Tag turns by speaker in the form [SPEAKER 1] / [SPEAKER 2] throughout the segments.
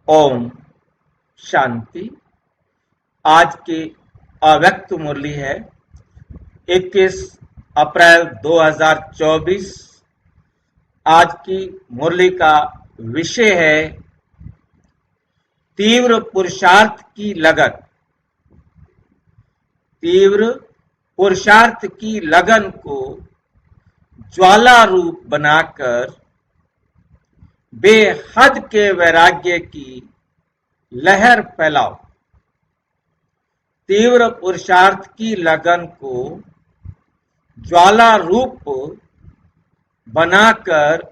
[SPEAKER 1] ओम शांति। आज की अव्यक्त मुरली है 21 अप्रैल 2024। आज की मुरली का विषय है तीव्र पुरुषार्थ की लगन। तीव्र पुरुषार्थ की लगन को ज्वाला रूप बनाकर बेहद के वैराग्य की लहर फैलाओ। तीव्र पुरुषार्थ की लगन को ज्वाला रूप बनाकर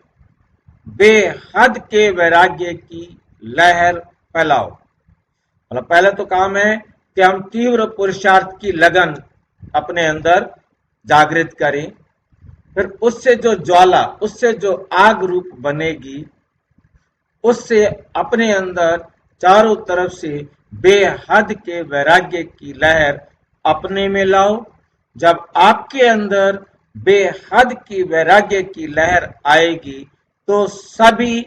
[SPEAKER 1] बेहद के वैराग्य की लहर फैलाओ। मतलब पहले तो काम है कि हम तीव्र पुरुषार्थ की लगन अपने अंदर जागृत करें, फिर उससे जो ज्वाला, उससे जो आग रूप बनेगी, उससे अपने अंदर चारों तरफ से बेहद के वैराग्य की लहर अपने में लाओ। जब आपके अंदर बेहद की वैराग्य की लहर आएगी तो सभी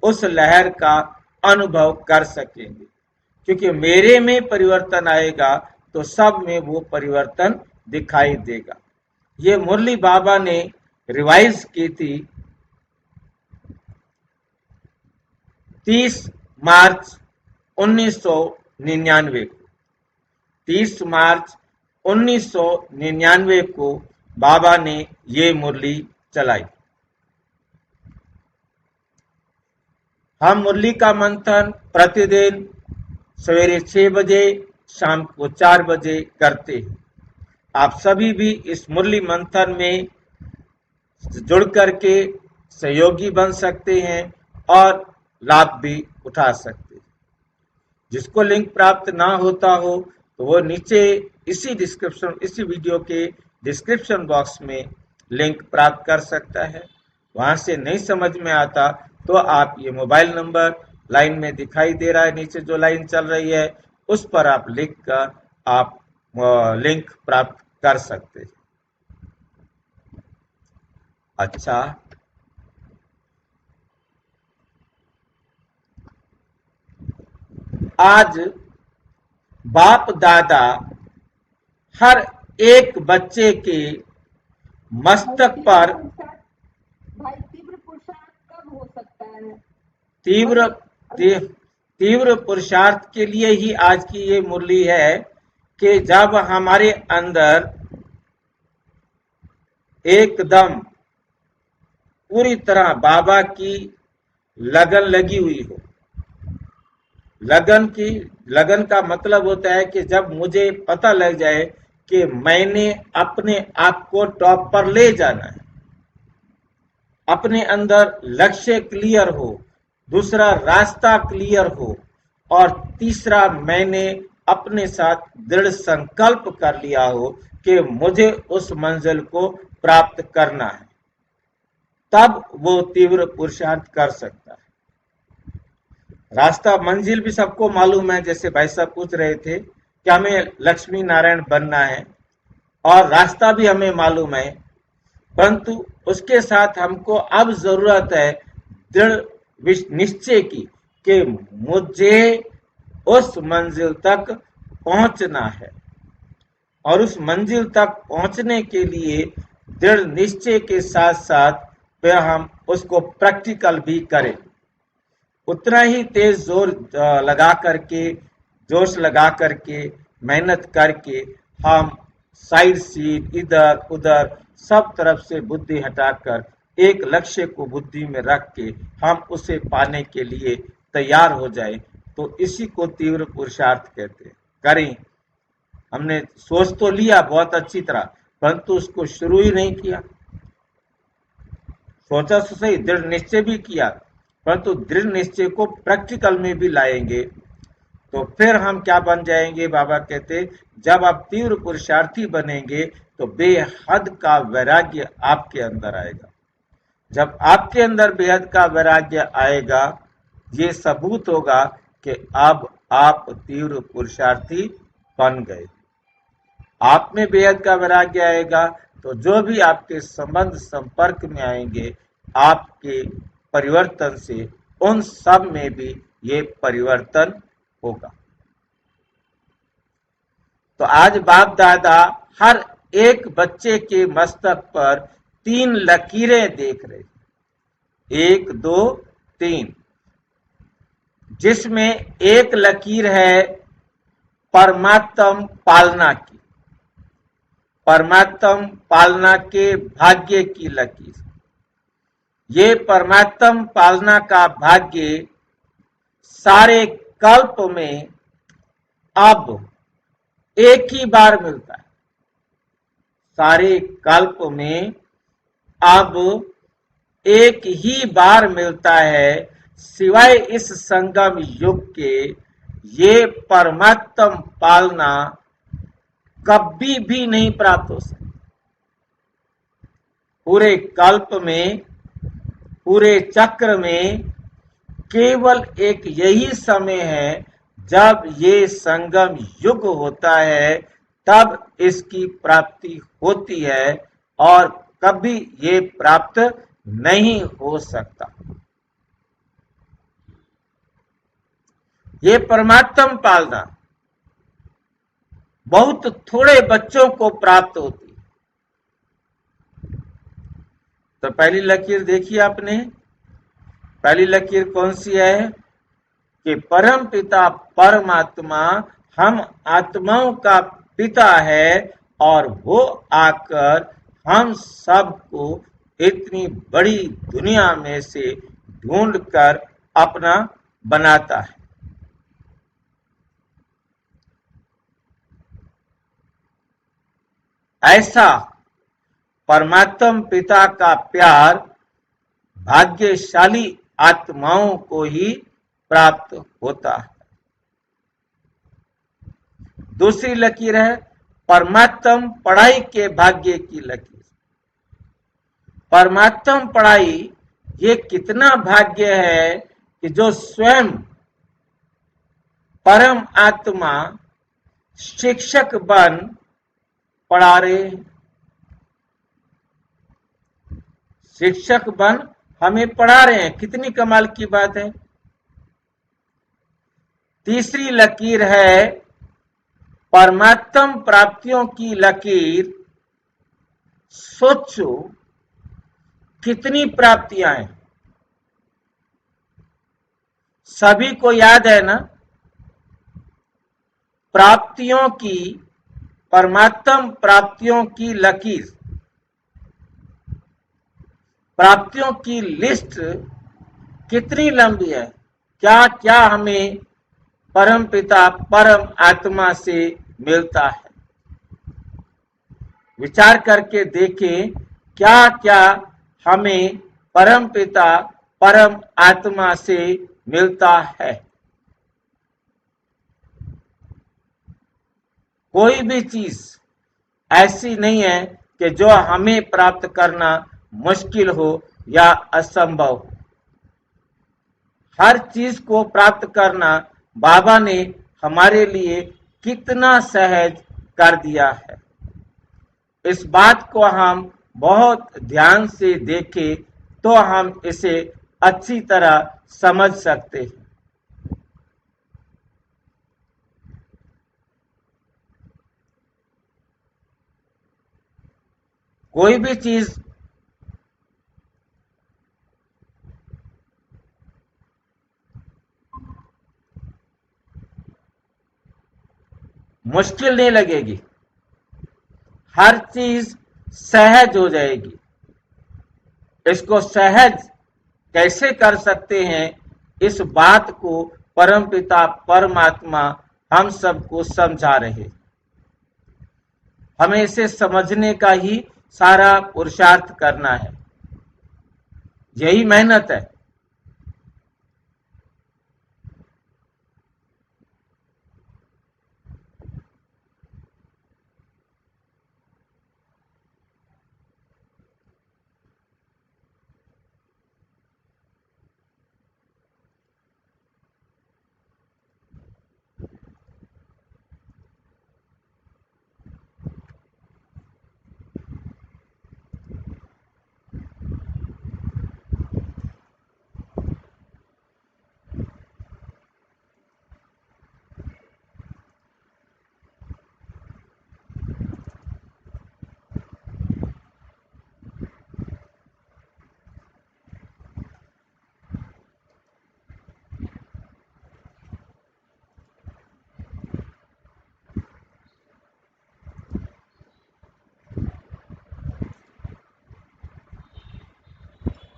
[SPEAKER 1] उस लहर का अनुभव कर सकेंगे, क्योंकि मेरे में परिवर्तन आएगा तो सब में वो परिवर्तन दिखाई देगा। ये मुरली बाबा ने रिवाइज की थी 30 मार्च 1999 को। 30 मार्च 1999 को बाबा ने ये मुरली चलाई। हम मुरली का मंथन प्रतिदिन सवेरे 6 बजे, शाम को 4 बजे करते हैं। आप सभी भी इस मुरली मंथन में जुड़ करके सहयोगी बन सकते हैं और लाभ भी उठा सकते हैं। जिसको लिंक प्राप्त ना होता हो तो वो नीचे इसी वीडियो के डिस्क्रिप्शन बॉक्स में लिंक प्राप्त कर सकता है। वहां से नहीं समझ में आता तो आप ये मोबाइल नंबर लाइन में दिखाई दे रहा है, नीचे जो लाइन चल रही है उस पर आप लिख कर आप लिंक प्राप्त कर सकते हैं। अच्छा, आज बाप दादा हर एक बच्चे के मस्तक पर
[SPEAKER 2] भाई तीव्र पुरुषार्थ कब हो सकता है?
[SPEAKER 1] तीव्र पुरुषार्थ के लिए ही आज की ये मुरली है कि जब हमारे अंदर एकदम पूरी तरह बाबा की लगन लगी हुई हो। लगन का मतलब होता है कि जब मुझे पता लग जाए कि मैंने अपने आप को टॉप पर ले जाना है, अपने अंदर लक्ष्य क्लियर हो, दूसरा रास्ता क्लियर हो, और तीसरा मैंने अपने साथ दृढ़ संकल्प कर लिया हो कि मुझे उस मंजिल को प्राप्त करना है, तब वो तीव्र पुरुषार्थ कर सकता है। रास्ता मंजिल भी सबको मालूम है, जैसे भाई साहब पूछ रहे थे कि हमें लक्ष्मी नारायण बनना है और रास्ता भी हमें मालूम है, परंतु उसके साथ हमको अब जरूरत है दृढ़ निश्चय की कि मुझे उस मंजिल तक पहुंचना है, और उस मंजिल तक पहुंचने के लिए दृढ़ निश्चय के साथ साथ फिर हम उसको प्रैक्टिकल भी करें। उतना ही तेज जोर लगा करके, जोश लगा करके, मेहनत करके हम साइड सीट इधर उधर सब तरफ से बुद्धि हटाकर एक लक्ष्य को बुद्धि में रख के हम उसे पाने के लिए तैयार हो जाए, तो इसी को तीव्र पुरुषार्थ कहते हैं। करें, हमने सोच तो लिया बहुत अच्छी तरह, परंतु उसको शुरू ही नहीं किया। सोचा तो सही, दृढ़ निश्चय भी किया, परंतु दृढ़ निश्चय को प्रैक्टिकल में भी लाएंगे तो फिर हम क्या बन जाएंगे। बाबा कहते जब आप तीव्र पुरुषार्थी बनेंगे तो बेहद का वैराग्य आपके अंदर आएगा। जब आपके अंदर बेहद का वैराग्य आएगा, ये सबूत होगा कि अब आप तीव्र पुरुषार्थी बन गए। आप में बेहद का वैराग्य आएगा तो जो भी आपके संबंध संपर्क में आएंगे, आपके परिवर्तन से उन सब में भी ये परिवर्तन होगा। तो आज बाप दादा हर एक बच्चे के मस्तक पर 3 लकीरें देख रहे, 1 2 3, जिसमें एक लकीर है परमात्म पालना की, परमात्म पालना के भाग्य की लकीर। ये परमात्म पालना का भाग्य सारे कल्प में अब एक ही बार मिलता है, सारे कल्प में अब एक ही बार मिलता है, सिवाय इस संगम युग के ये परमात्म पालना कभी भी नहीं प्राप्त हो सकती। पूरे कल्प में, पूरे चक्र में केवल एक यही समय है जब ये संगम युग होता है, तब इसकी प्राप्ति होती है और कभी ये प्राप्त नहीं हो सकता। ये परमात्म पालना बहुत थोड़े बच्चों को प्राप्त होती है। तो पहली लकीर देखिए आपने, पहली लकीर कौन सी है कि परम पिता परमात्मा हम आत्माओं का पिता है और वो आकर हम सबको इतनी बड़ी दुनिया में से ढूंढकर अपना बनाता है। ऐसा परमात्म पिता का प्यार भाग्यशाली आत्माओं को ही प्राप्त होता है। दूसरी लकीर है परमात्म पढ़ाई के भाग्य की लकीर। परमात्म पढ़ाई ये कितना भाग्य है कि जो स्वयं परम आत्मा शिक्षक बन पढ़ा रहे हैं, शिक्षक बन हमें पढ़ा रहे हैं, कितनी कमाल की बात है। तीसरी लकीर है परमात्म प्राप्तियों की लकीर। सोचो कितनी प्राप्तियां हैं, सभी को याद है ना प्राप्तियों की, परमात्म प्राप्तियों की लकीर, प्राप्तियों की लिस्ट कितनी लंबी है। क्या क्या हमें परम पिता परम आत्मा से मिलता है, विचार करके देखें क्या क्या हमें परम पिता परम आत्मा से मिलता है। कोई भी चीज ऐसी नहीं है कि जो हमें प्राप्त करना मुश्किल हो या असंभव हो। हर चीज को प्राप्त करना बाबा ने हमारे लिए कितना सहज कर दिया है। इस बात को हम बहुत ध्यान से देखें तो हम इसे अच्छी तरह समझ सकते हैं। कोई भी चीज मुश्किल नहीं लगेगी, हर चीज सहज हो जाएगी। इसको सहज कैसे कर सकते हैं, इस बात को परमपिता परमात्मा हम सबको समझा रहे। हमें इसे समझने का ही सारा पुरुषार्थ करना है, यही मेहनत है।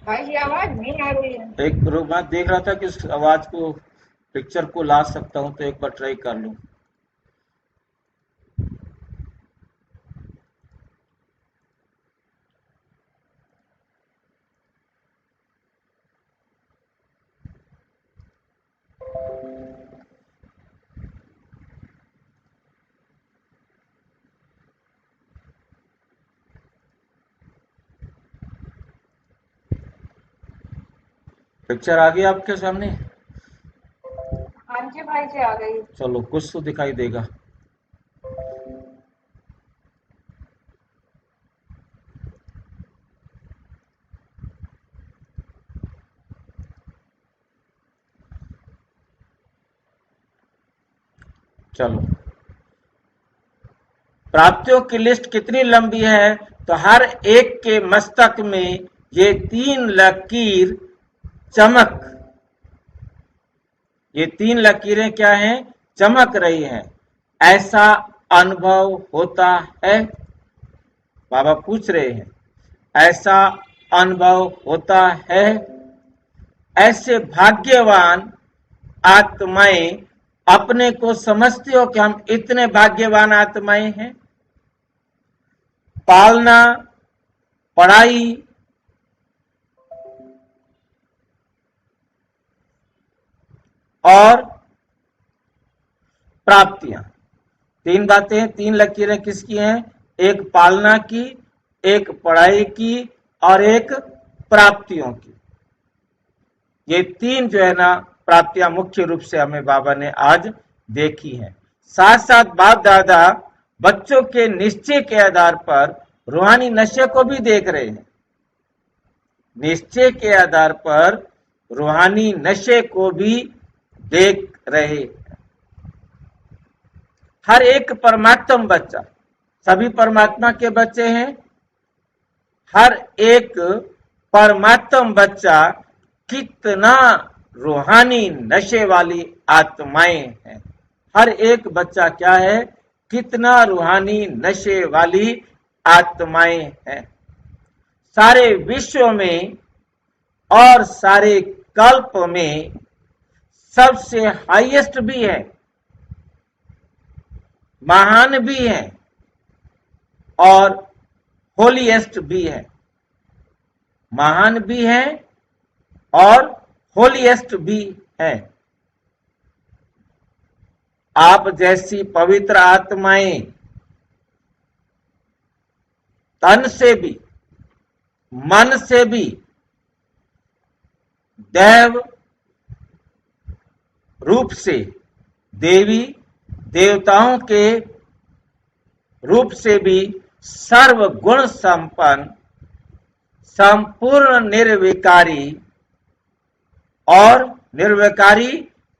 [SPEAKER 2] भाई ये आवाज नहीं आ रही है।
[SPEAKER 1] एक मैं देख रहा था कि उस आवाज को, पिक्चर को ला सकता हूं, तो एक बार ट्राई कर लूं। पिक्चर आ गई आपके सामने?
[SPEAKER 2] हाँ जी भाई जी आ गई।
[SPEAKER 1] चलो, कुछ तो दिखाई देगा। चलो, प्राप्तियों की लिस्ट कितनी लंबी है, तो हर एक के मस्तक में ये 3 लकीर चमक, ये 3 लकीरें क्या हैं? चमक रही हैं। ऐसा अनुभव होता है, बाबा पूछ रहे हैं, ऐसा अनुभव होता है? ऐसे भाग्यवान आत्माएं अपने को समझते हो कि हम इतने भाग्यवान आत्माएं हैं? पालना, पढ़ाई, और प्राप्तियां, 3 बातें, 3 लकीरें किसकी हैं? एक पालना की, एक पढ़ाई की, और एक प्राप्तियों की। ये 3 जो है ना प्राप्तियां मुख्य रूप से हमें बाबा ने आज देखी हैं। साथ साथ बाप दादा बच्चों के निश्चय के आधार पर रूहानी नशे को भी देख रहे हैं। निश्चय के आधार पर रूहानी नशे को भी देख रहे हैं। हर एक परमात्म बच्चा, सभी परमात्मा के बच्चे हैं, हर एक परमात्म बच्चा कितना रूहानी नशे वाली आत्माएं हैं। हर एक बच्चा क्या है? कितना रूहानी नशे वाली आत्माएं हैं। सारे विश्व में और सारे कल्प में सबसे हाईएस्ट भी है, महान भी है, और होलीएस्ट भी है। महान भी है और होलीएस्ट भी है। आप जैसी पवित्र आत्माएं तन से भी, मन से भी, देव रूप से, देवी देवताओं के रूप से भी सर्व गुण संपन्न, संपूर्ण निर्विकारी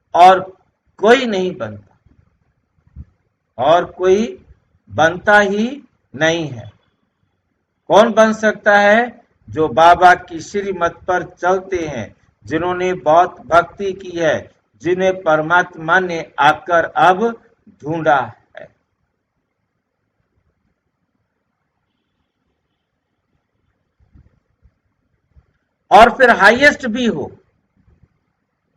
[SPEAKER 1] और कोई नहीं बनता, और कोई बनता ही नहीं है। कौन बन सकता है? जो बाबा की श्रीमत पर चलते हैं, जिन्होंने बहुत भक्ति की है, जिन्हें परमात्मा ने आकर अब ढूंढा है। और फिर हाईएस्ट भी हो।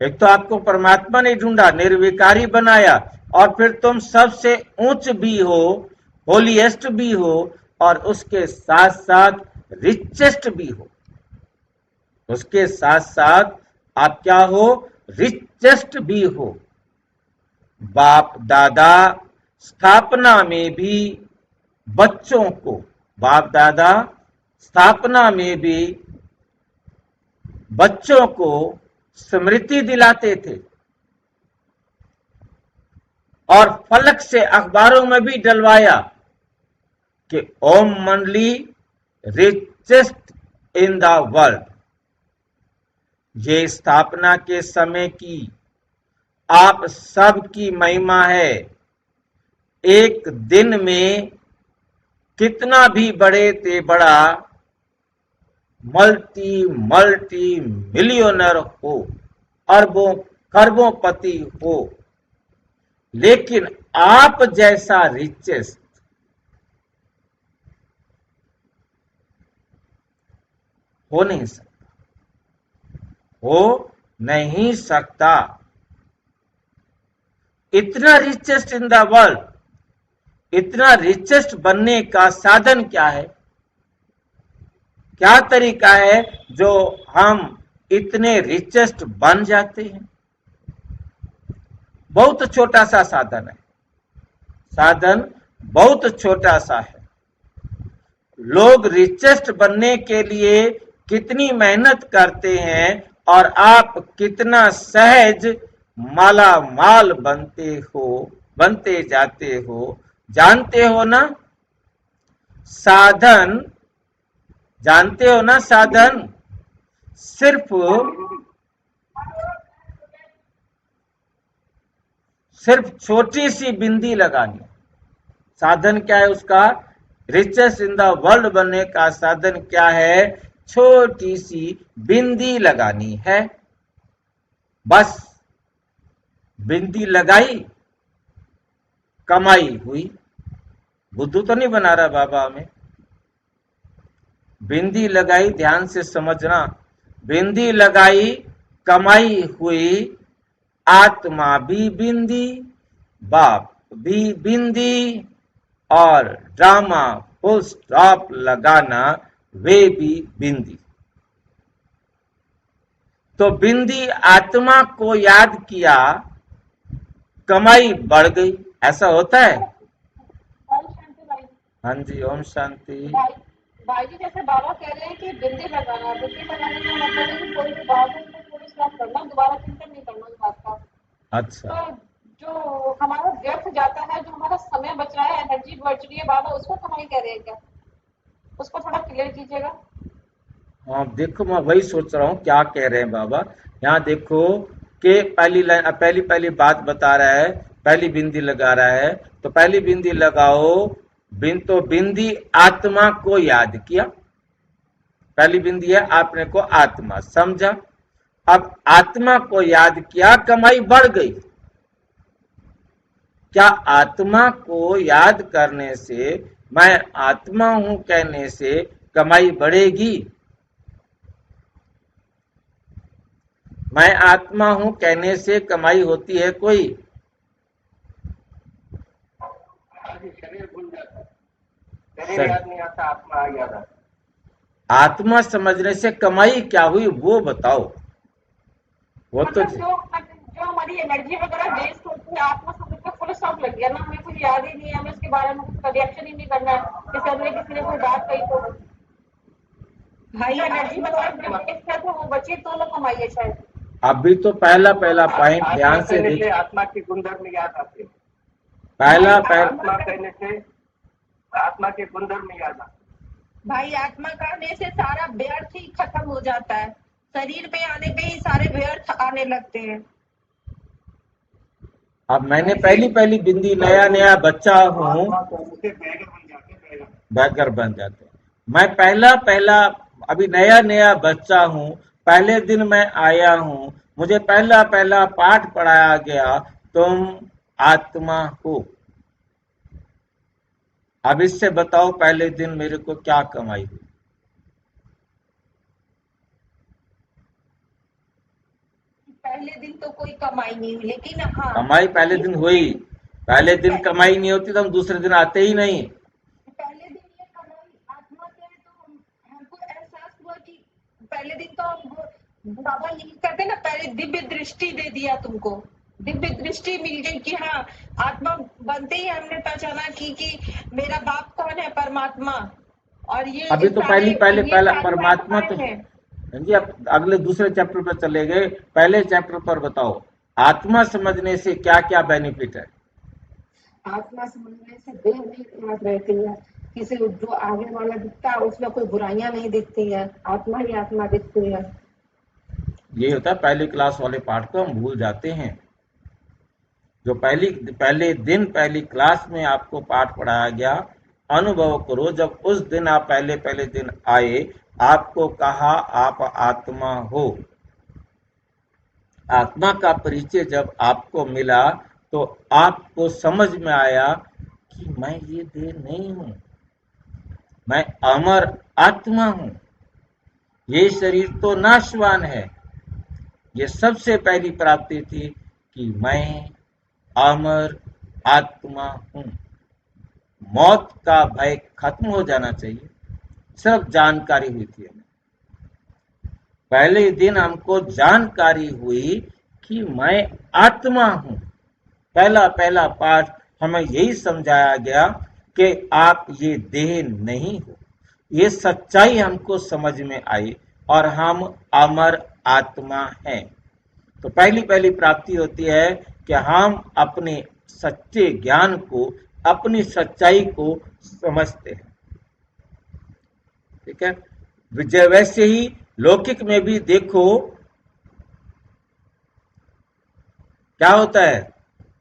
[SPEAKER 1] एक तो आपको परमात्मा ने ढूंढा, निर्विकारी बनाया, और फिर तुम सबसे उच्च भी हो, होलीएस्ट भी हो, और उसके साथ साथ रिचेस्ट भी हो। उसके साथ साथ आप क्या हो? रिचेस्ट भी हो। बाप दादा स्थापना में भी बच्चों को, बाप दादा स्थापना में भी बच्चों को स्मृति दिलाते थे, और फलक से अखबारों में भी डलवाया कि ओम मंडली रिचेस्ट इन द वर्ल्ड। ये स्थापना के समय की आप सबकी महिमा है। एक दिन में कितना भी बड़े ते बड़ा मल्टी मिलियनर हो, अरबों खरबों पति हो, लेकिन आप जैसा रिचेस्ट हो नहीं सकता। हो नहीं सकता। इतना रिचेस्ट इन द वर्ल्ड, इतना रिचेस्ट बनने का साधन क्या है, क्या तरीका है जो हम इतने रिचेस्ट बन जाते हैं? बहुत छोटा सा साधन है, साधन बहुत छोटा सा है। लोग रिचेस्ट बनने के लिए कितनी मेहनत करते हैं और आप कितना सहज माला माल बनते जाते हो, जानते हो ना? साधन, जानते हो ना? साधन सिर्फ छोटी सी बिंदी लगानी। साधन क्या है उसका? रिचेस्ट इन द वर्ल्ड बनने का साधन क्या है? छोटी सी बिंदी लगानी है, बस। बिंदी लगाई, कमाई हुई। बुद्धू तो नहीं बना रहा बाबा हमें। बिंदी लगाई, ध्यान से समझना, बिंदी लगाई, कमाई हुई। आत्मा भी बिंदी, बाप भी बिंदी, और ड्रामा फुल स्टॉप लगाना वे भी बिंदी। तो बिंदी आत्मा को याद किया, कमाई बढ़ गई। ऐसा होता है?
[SPEAKER 2] ओम शांति भाई।
[SPEAKER 1] हाँ जी, ओम शांति।
[SPEAKER 2] भाई भाई जी, जैसे बाबा कह रहे हैं कि बिंदी लगाना, बिंदी लगाने का मतलब है कि कोई भी बात है उसको पूरी स्टॉप करना, दोबारा चिंतन नहीं करना उस बात का।
[SPEAKER 1] अच्छा,
[SPEAKER 2] तो जो हमारा व्यर्थ जाता है, जो हमारा समय बच रहा है, एनर्जी बच रही है, बाबा उसको कमाई कह रहे हैं क्या? उसको थोड़ा क्लियर कीजिएगा।
[SPEAKER 1] हाँ देखो, मैं वही सोच रहा हूँ क्या कह रहे हैं बाबा। यहाँ देखो कि पहली लाइन, पहली बात बता रहा है, पहली बिंदी लगा रहा है। तो पहली बिंदी लगाओ, तो बिंदी आत्मा को याद किया। पहली बिंदी है आपने को आत्मा समझा। अब आत्मा को याद किया, कमाई बढ़ गई। क्या आत्मा को याद करने से, मैं आत्मा हूं कहने से कमाई बढ़ेगी? मैं आत्मा हूं कहने से कमाई होती है कोई?
[SPEAKER 3] शरीर भूल जाता है, शरीर याद नहीं आता, आत्मा याद आता।
[SPEAKER 1] आत्मा समझने से कमाई क्या हुई वो बताओ। वो तो
[SPEAKER 2] मतलब जो हमारी एनर्जी वगैरह वेस्ट होती है, आत्मा समझ के फुल स्टॉप लग गया ना, हमें कुछ याद ही नहीं है, हमें उसके बारे में कुछ रिएक्शन ही नहीं करना है। जैसे हमने किसी ने कोई बात कही तो भाई एनर्जी वगैरह वेस्ट है, तो वो बची तो लोग कमाइए शायद।
[SPEAKER 1] अभी तो पहला पॉइंट ध्यान से देखिए।
[SPEAKER 3] आत्मा की गुणधर्म याद आते हैं।
[SPEAKER 1] पहला
[SPEAKER 3] आत्मा कहने से आत्मा के गुणधर्म याद आते हैं।
[SPEAKER 2] भाई आत्मा कहने से सारा व्यर्थ ही खत्म हो जाता है, शरीर पे आने पे ही सारे व्यर्थ आने लगते हैं।
[SPEAKER 1] अब मैंने पहली बिंदी, नया बच्चा हूँ, बैगर बन जाते। मैं पहला अभी नया बच्चा हूँ, पहले दिन मैं आया हूँ, मुझे पहला पाठ पढ़ाया गया, तुम आत्मा हो। अब इससे बताओ पहले दिन मेरे को क्या कमाई हुई?
[SPEAKER 2] पहले दिन तो कोई कमाई नहीं हुई, लेकिन हाँ
[SPEAKER 1] कमाई पहले दिन हुई। पहले दिन कमाई नहीं होती तो हम दूसरे दिन आते ही नहीं।
[SPEAKER 2] पहले दिन ये कमाई आत्मा के है, तो हमको एहसास हुआ कि पहले दिन तो बाबा यही कहते ना, पहले दिव्य दृष्टि दे दिया तुमको, दिव्य दृष्टि मिल गई कि हाँ आत्मा बनते ही हमने पहचाना कि मेरा बाप कौन है, परमात्मा। और ये
[SPEAKER 1] अभी तो पहला परमात्मा तो
[SPEAKER 2] है।
[SPEAKER 1] जी। अब अगले दूसरे चैप्टर पर चले गए, पहले चैप्टर पर बताओ आत्मा समझने से क्या क्या बेनिफिट है?
[SPEAKER 2] आत्मा समझने से देह नहीं खराब रहती है, किसी जो आगे वाला दिखता है उसमें कोई बुराइयां नहीं दिखती है, आत्मा ही आत्मा दिखती है।
[SPEAKER 1] ये होता है पहली क्लास वाले पाठ को हम भूल जाते हैं। जो पहले दिन पहली क्लास में आपको पाठ पढ़ाया गया, अनुभव करो। जब उस दिन आप पहले दिन आए, आपको कहा आप आत्मा हो। आत्मा का परिचय जब आपको मिला तो आपको समझ में आया कि मैं ये देह नहीं हूं, मैं अमर आत्मा हूं। ये शरीर तो नाशवान है, ये सबसे पहली प्राप्ति थी कि मैं अमर आत्मा हूं। मौत का भय खत्म हो जाना चाहिए, सिर्फ जानकारी हुई थी हमें। पहले दिन हमको जानकारी हुई कि मैं आत्मा हूं। पहला पहला पाठ हमें यही समझाया गया कि आप ये देह नहीं हो। ये सच्चाई हमको समझ में आई और हम अमर आत्मा हैं। तो पहली पहली प्राप्ति होती है कि हम अपने सच्चे ज्ञान को, अपनी सच्चाई को समझते हैं। ठीक है, विजय। वैसे ही लौकिक में भी देखो क्या होता है,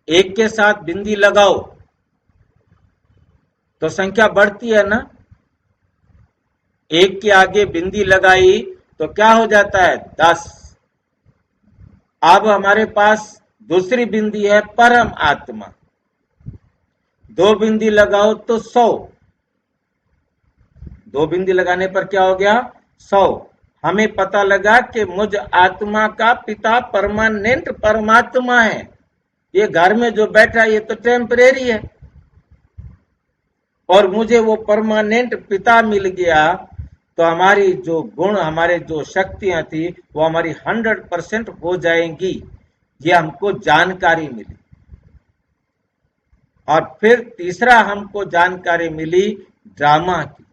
[SPEAKER 1] एक के साथ बिंदी लगाओ तो संख्या बढ़ती है ना। एक के आगे बिंदी लगाई तो क्या हो जाता है, 10। अब हमारे पास दूसरी बिंदी है परम आत्मा, 2 बिंदी लगाओ तो 100। 2 बिंदी लगाने पर क्या हो गया, 100। हमें पता लगा कि मुझ आत्मा का पिता परमानेंट परमात्मा है। ये घर में जो बैठा ये तो टेम्परेरी है, और मुझे वो परमानेंट पिता मिल गया तो हमारी जो गुण, हमारे जो शक्तियां थी वो हमारी 100% हो जाएंगी। ये हमको जानकारी मिली। और फिर तीसरा हमको जानकारी मिली ड्रामा की।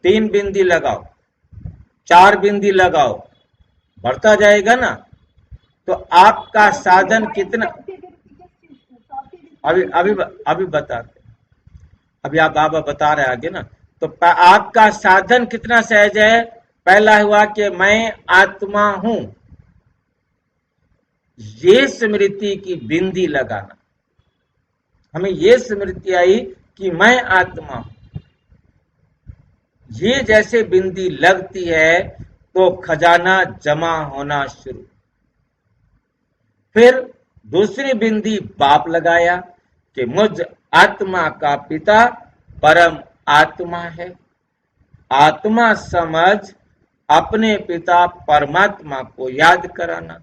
[SPEAKER 1] 3 बिंदी लगाओ, 4 बिंदी लगाओ, बढ़ता जाएगा ना। तो आपका साधन कितना, अभी बताते, अभी आप बाबा बता रहे आगे ना। तो आपका साधन कितना सहज है। पहला हुआ कि मैं आत्मा हूं, ये स्मृति की बिंदी लगाना। हमें ये स्मृति आई कि मैं आत्मा हूं। ये जैसे बिंदी लगती है तो खजाना जमा होना शुरू। फिर दूसरी बिंदी बाप लगाया कि मुझ आत्मा का पिता परम आत्मा है। आत्मा समझ अपने पिता परमात्मा को याद कराना,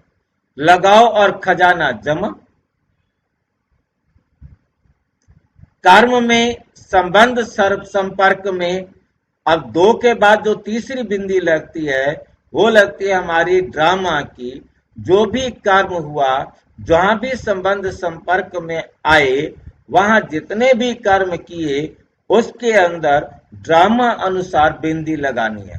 [SPEAKER 1] लगाओ और खजाना जमा। कर्म में संबंध सर्व संपर्क में अब 2 के बाद जो तीसरी बिंदी लगती है वो लगती है हमारी ड्रामा की। जो भी कर्म हुआ, जहां भी संबंध संपर्क में आए, वहां जितने भी कर्म किए उसके अंदर ड्रामा अनुसार बिंदी लगानी है।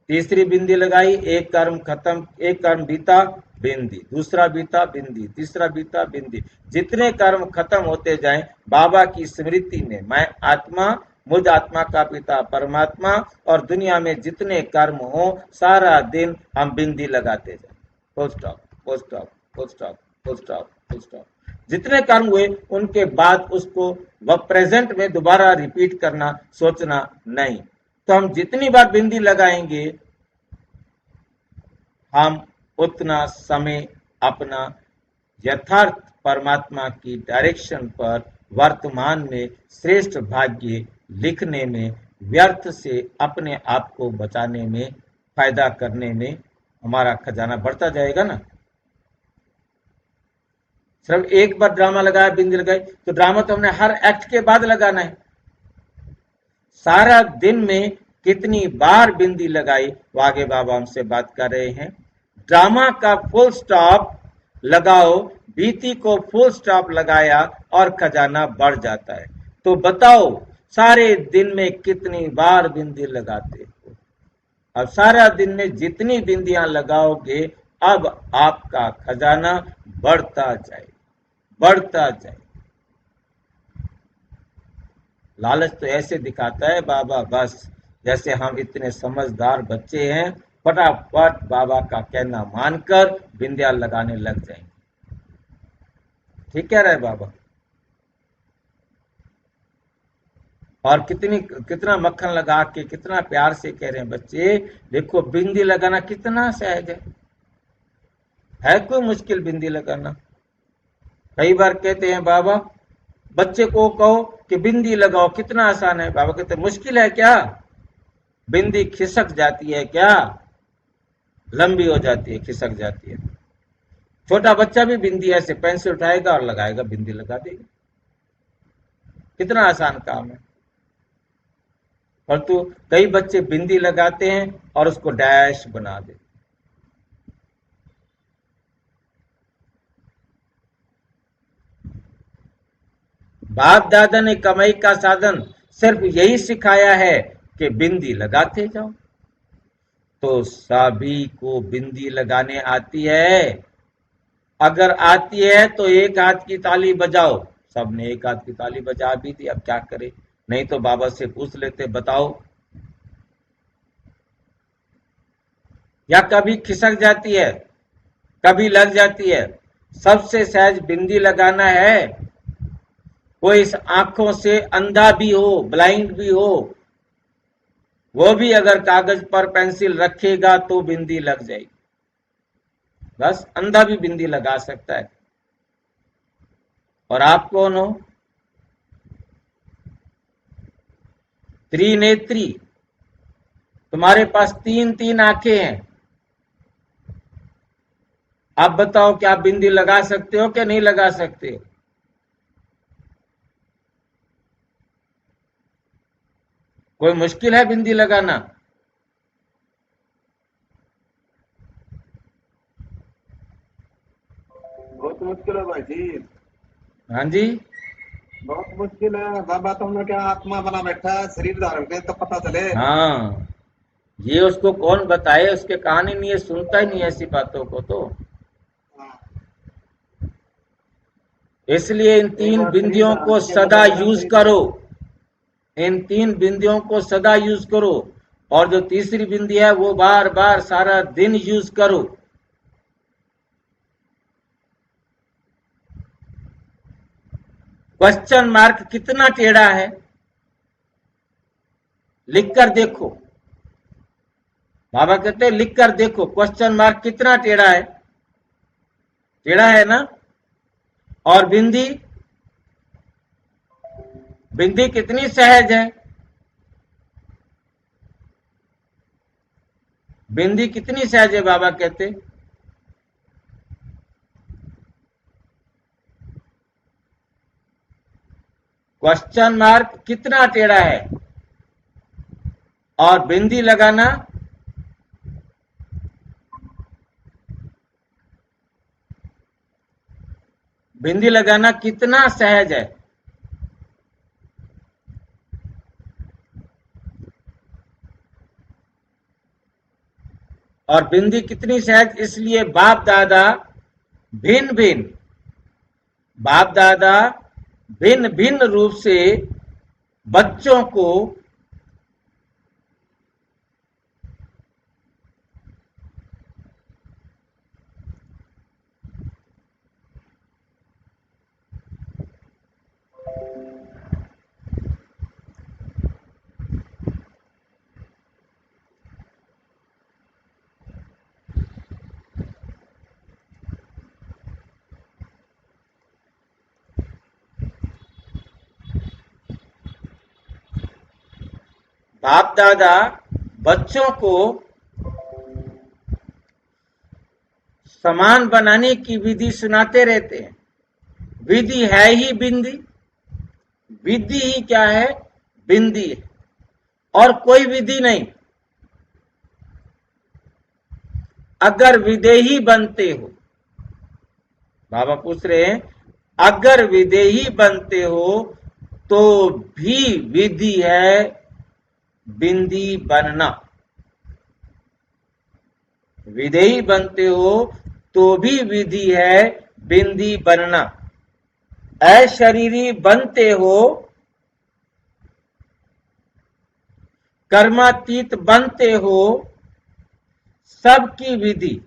[SPEAKER 1] तीसरी बिंदी लगाई, एक कर्म खत्म, एक कर्म बीता, बिंदी, दूसरा बीता, बिंदी, तीसरा बीता, बिंदी। जितने कर्म खत्म होते जाएं, बाबा की स्मृति में मैं आत्मा, मुझ आत्मा का पिता परमात्मा, और दुनिया में जितने कर्म हो सारा दिन हम बिंदी लगाते जाए। Full stop, full stop, full stop, full stop, full stop. जितने कर्म हुए उनके बाद उसको वह प्रेजेंट में दोबारा रिपीट करना, सोचना नहीं। तो हम जितनी बार बिंदी लगाएंगे हम उतना समय अपना यथार्थ परमात्मा की डायरेक्शन पर वर्तमान में श्रेष्ठ भाग्य लिखने में, व्यर्थ से अपने आप को बचाने में, फायदा करने में हमारा खजाना बढ़ता जाएगा ना। सिर्फ एक बार ड्रामा लगाया, बिंदी लगाई, तो ड्रामा तो हमने हर एक्ट के बाद लगाना है। सारा दिन में कितनी बार बिंदी लगाई, वो आगे बाबा हमसे बात कर रहे हैं। ड्रामा का फुल स्टॉप लगाओ, बीती को फुल स्टॉप लगाया और खजाना बढ़ जाता है। तो बताओ सारे दिन में कितनी बार बिंदी लगाते हो। अब सारा दिन में जितनी बिंदियां लगाओगे अब आपका खजाना बढ़ता जाए, बढ़ता जाए। लालच तो ऐसे दिखाता है बाबा, बस जैसे हम इतने समझदार बच्चे हैं, फटाफट बाबा का कहना मानकर बिंदिया लगाने लग जाएंगे। ठीक कह रहे बाबा। और कितना मक्खन लगा के कितना प्यार से कह रहे हैं, बच्चे देखो बिंदी लगाना कितना सहज है कोई मुश्किल बिंदी लगाना। कई बार कहते हैं बाबा बच्चे को कहो कि बिंदी लगाओ, कितना आसान है। बाबा कहते मुश्किल है क्या, बिंदी खिसक जाती है क्या। लंबी हो जाती है, खिसक जाती है। छोटा बच्चा भी बिंदी ऐसे पेंसिल उठाएगा और लगाएगा, बिंदी लगा देगा। कितना आसान काम है। परंतु कई बच्चे बिंदी लगाते हैं और उसको डैश बना देते। बाप दादा ने कमाई का साधन सिर्फ यही सिखाया है कि बिंदी लगाते जाओ। तो सभी को बिंदी लगाने आती है? अगर आती है तो एक हाथ की ताली बजाओ। सबने एक हाथ की ताली बजा भी दी, अब क्या करे? नहीं तो बाबा से पूछ लेते, बताओ। या कभी खिसक जाती है, कभी लग जाती है। सबसे सहज बिंदी लगाना है। कोई इस आंखों से अंधा भी हो, ब्लाइंड भी हो, वो भी अगर कागज पर पेंसिल रखेगा तो बिंदी लग जाएगी। बस अंधा भी बिंदी लगा सकता है। और आप कौन हो? त्रिनेत्री। तुम्हारे पास तीन तीन आंखें हैं। आप बताओ, क्या आप बिंदी लगा सकते हो कि नहीं लगा सकते हो? कोई मुश्किल है बिंदी लगाना?
[SPEAKER 3] बहुत मुश्किल है भाई जी,
[SPEAKER 1] हाँ जी।
[SPEAKER 3] बहुत मुश्किल है। बाबा तुमने क्या आत्मा बना बैठा है, शरीर धारण के तो पता चले।
[SPEAKER 1] हाँ, ये उसको कौन बताए? उसके कहानी नहीं है, सुनता ही नहीं ऐसी बातों को। तो
[SPEAKER 3] हाँ,
[SPEAKER 1] इसलिए इन
[SPEAKER 3] एक
[SPEAKER 1] तीन
[SPEAKER 3] बार शरीर
[SPEAKER 1] बिंदियों
[SPEAKER 3] धारण
[SPEAKER 1] को
[SPEAKER 3] के
[SPEAKER 1] सदा
[SPEAKER 3] पता चला
[SPEAKER 1] यूज
[SPEAKER 3] शरीर।
[SPEAKER 1] करो। इन तीन बिंदियों को सदा यूज करो। और जो तीसरी बिंदी है वो बार बार सारा दिन यूज करो। क्वेश्चन मार्क कितना टेढ़ा है, लिखकर देखो। बाबा कहते हैं लिखकर देखो, क्वेश्चन मार्क कितना टेढ़ा है। टेढ़ा है ना? और बिंदी, बिंदी कितनी सहज है। बिंदी कितनी सहज है, बाबा कहते। क्वेश्चन मार्क कितना टेढ़ा है और बिंदी लगाना कितना सहज है। और बिंदी कितनी सहज, इसलिए बाप दादा भिन्न भिन्न बाप दादा भिन्न भिन्न रूप से बच्चों को बाप दादा बच्चों को समान बनाने की विधि सुनाते रहते हैं। विधि है ही बिंदी। विधि ही क्या है? बिंदी है, और कोई विधि नहीं। अगर विदेही बनते हो, बाबा पूछ रहे हैं, अगर विदेही बनते हो तो भी विधि है बिंदी बनना। विदेही बनते हो तो भी विधि है बिंदी बनना। अशरीरी बनते हो, कर्मातीत बनते हो, सबकी विधि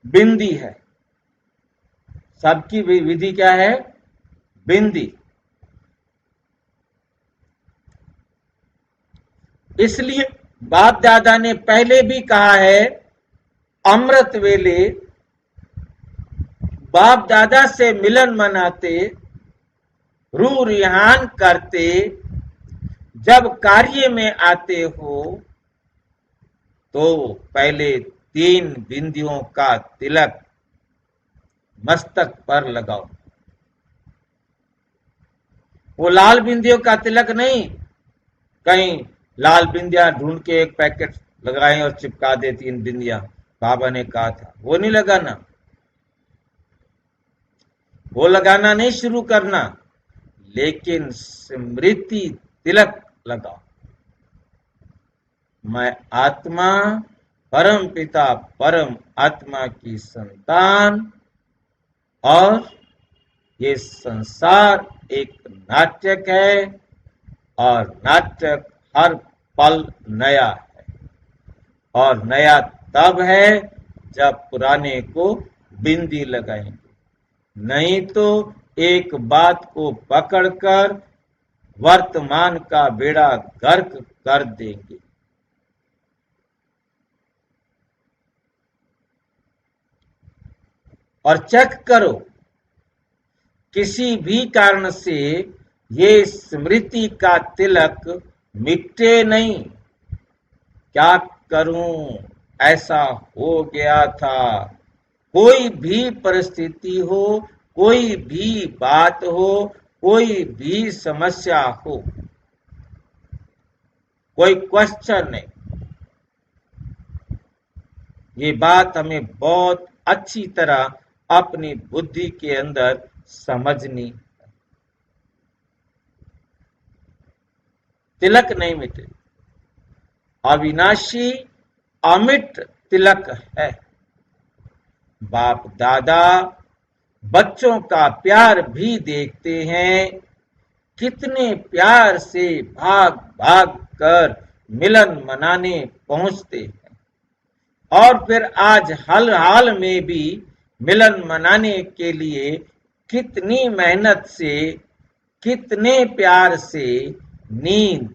[SPEAKER 1] बिंदी है। सबकी विधि क्या है? बिंदी। इसलिए बाप दादा ने पहले भी कहा है, अमृत वेले बाप दादा से मिलन मनाते, रूह रिहान करते, जब कार्य में आते हो तो पहले 3 बिंदियों का तिलक मस्तक पर लगाओ। वो लाल बिंदियों का तिलक नहीं, कहीं लाल बिंदिया ढूंढ के एक पैकेट लगाए और चिपका दे 3 बिंदिया, बाबा ने कहा था वो नहीं लगाना, वो लगाना नहीं शुरू करना, लेकिन स्मृति तिलक लगाओ। मैं आत्मा परम पिता परम आत्मा की संतान, और ये संसार एक नाटक है, और नाटक हर पल नया है, और नया तब है जब पुराने को बिंदी लगाएंगे, नहीं तो एक बात को पकड़कर वर्तमान का बेड़ा गर्क कर देंगे। और चेक करो, किसी भी कारण से ये स्मृति का तिलक मिटे नहीं। क्या करूं, ऐसा हो गया था। कोई भी परिस्थिति हो, कोई भी बात हो, कोई भी समस्या हो, कोई क्वेश्चन नहीं, ये बात हमें बहुत अच्छी तरह अपनी बुद्धि के अंदर समझनी। तिलक नहीं मिटे, अविनाशी अमिट तिलक है। बाप दादा बच्चों का प्यार भी देखते हैं, कितने प्यार से भाग भाग कर मिलन मनाने पहुंचते हैं, और फिर आज हाल हाल में भी मिलन मनाने के लिए कितनी मेहनत से, कितने प्यार से नींद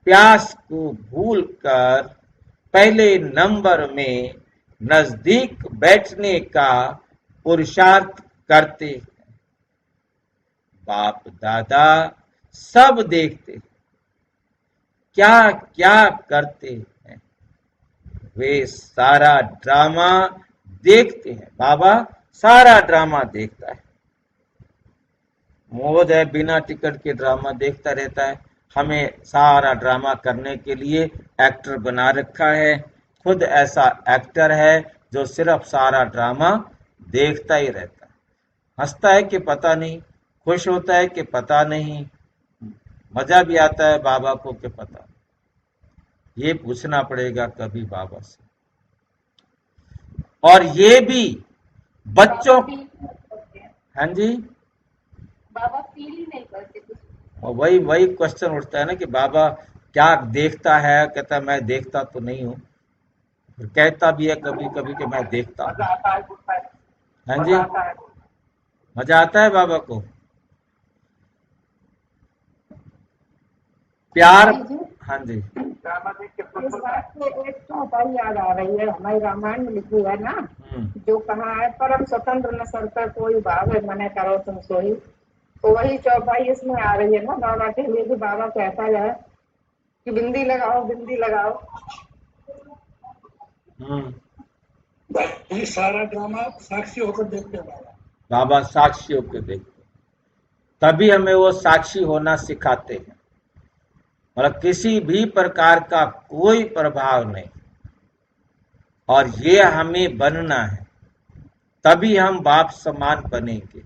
[SPEAKER 1] प्यास को भूलकर पहले नंबर में नजदीक बैठने का पुरुषार्थ करते हैं। बाप दादा सब देखते, क्या क्या करते हैं, वे सारा ड्रामा देखते हैं। बाबा सारा ड्रामा देखता है, मौज है, बिना टिकट के ड्रामा देखता रहता है। हमें सारा ड्रामा करने के लिए एक्टर बना रखा है, खुद ऐसा एक्टर है जो सिर्फ सारा ड्रामा देखता ही रहता है। हंसता है कि पता नहीं, खुश होता है कि पता नहीं, मजा भी आता है बाबा को कि पता। ये पूछना पड़ेगा कभी बाबा से। और ये भी बच्चों, हाँ जी,
[SPEAKER 2] बाबा फील ही नहीं करते कुछ।
[SPEAKER 1] वही क्वेश्चन उठता है ना कि बाबा क्या देखता है। कहता है मैं देखता तो नहीं हूँ, फिर कहता भी है कभी कभी कि मैं देखता हूँ।
[SPEAKER 3] मजा आता है, गुस्सा है,
[SPEAKER 1] हाँ
[SPEAKER 3] मजा
[SPEAKER 1] जी,
[SPEAKER 3] आता है।
[SPEAKER 1] मजा आता है बाबा को, प्यार। हाँ जी,
[SPEAKER 3] ड्रामा देख के खुश
[SPEAKER 2] इस
[SPEAKER 3] होता है।
[SPEAKER 2] बात से एक चौपाई याद आ रही है, हमारी रामायण में लिखी है ना,
[SPEAKER 1] हम्म,
[SPEAKER 2] जो कहा है परम स्वतंत्र न सर पर कोई भाव है, मने करो तुम सोई। तो वही चौपाई इसमें आ रही है ना बाबा के लिए, कि बाबा कहता है कि बिंदी लगाओ, बिंदी लगाओ।
[SPEAKER 4] ये सारा ड्रामा साक्षी होकर देखते हैं बाबा।
[SPEAKER 1] बाबा साक्षी होकर देखते, तभी हमें वो साक्षी होना सिखाते हैं। मतलब किसी भी प्रकार का कोई प्रभाव नहीं, और ये हमें बनना है, तभी हम बाप समान बनेंगे।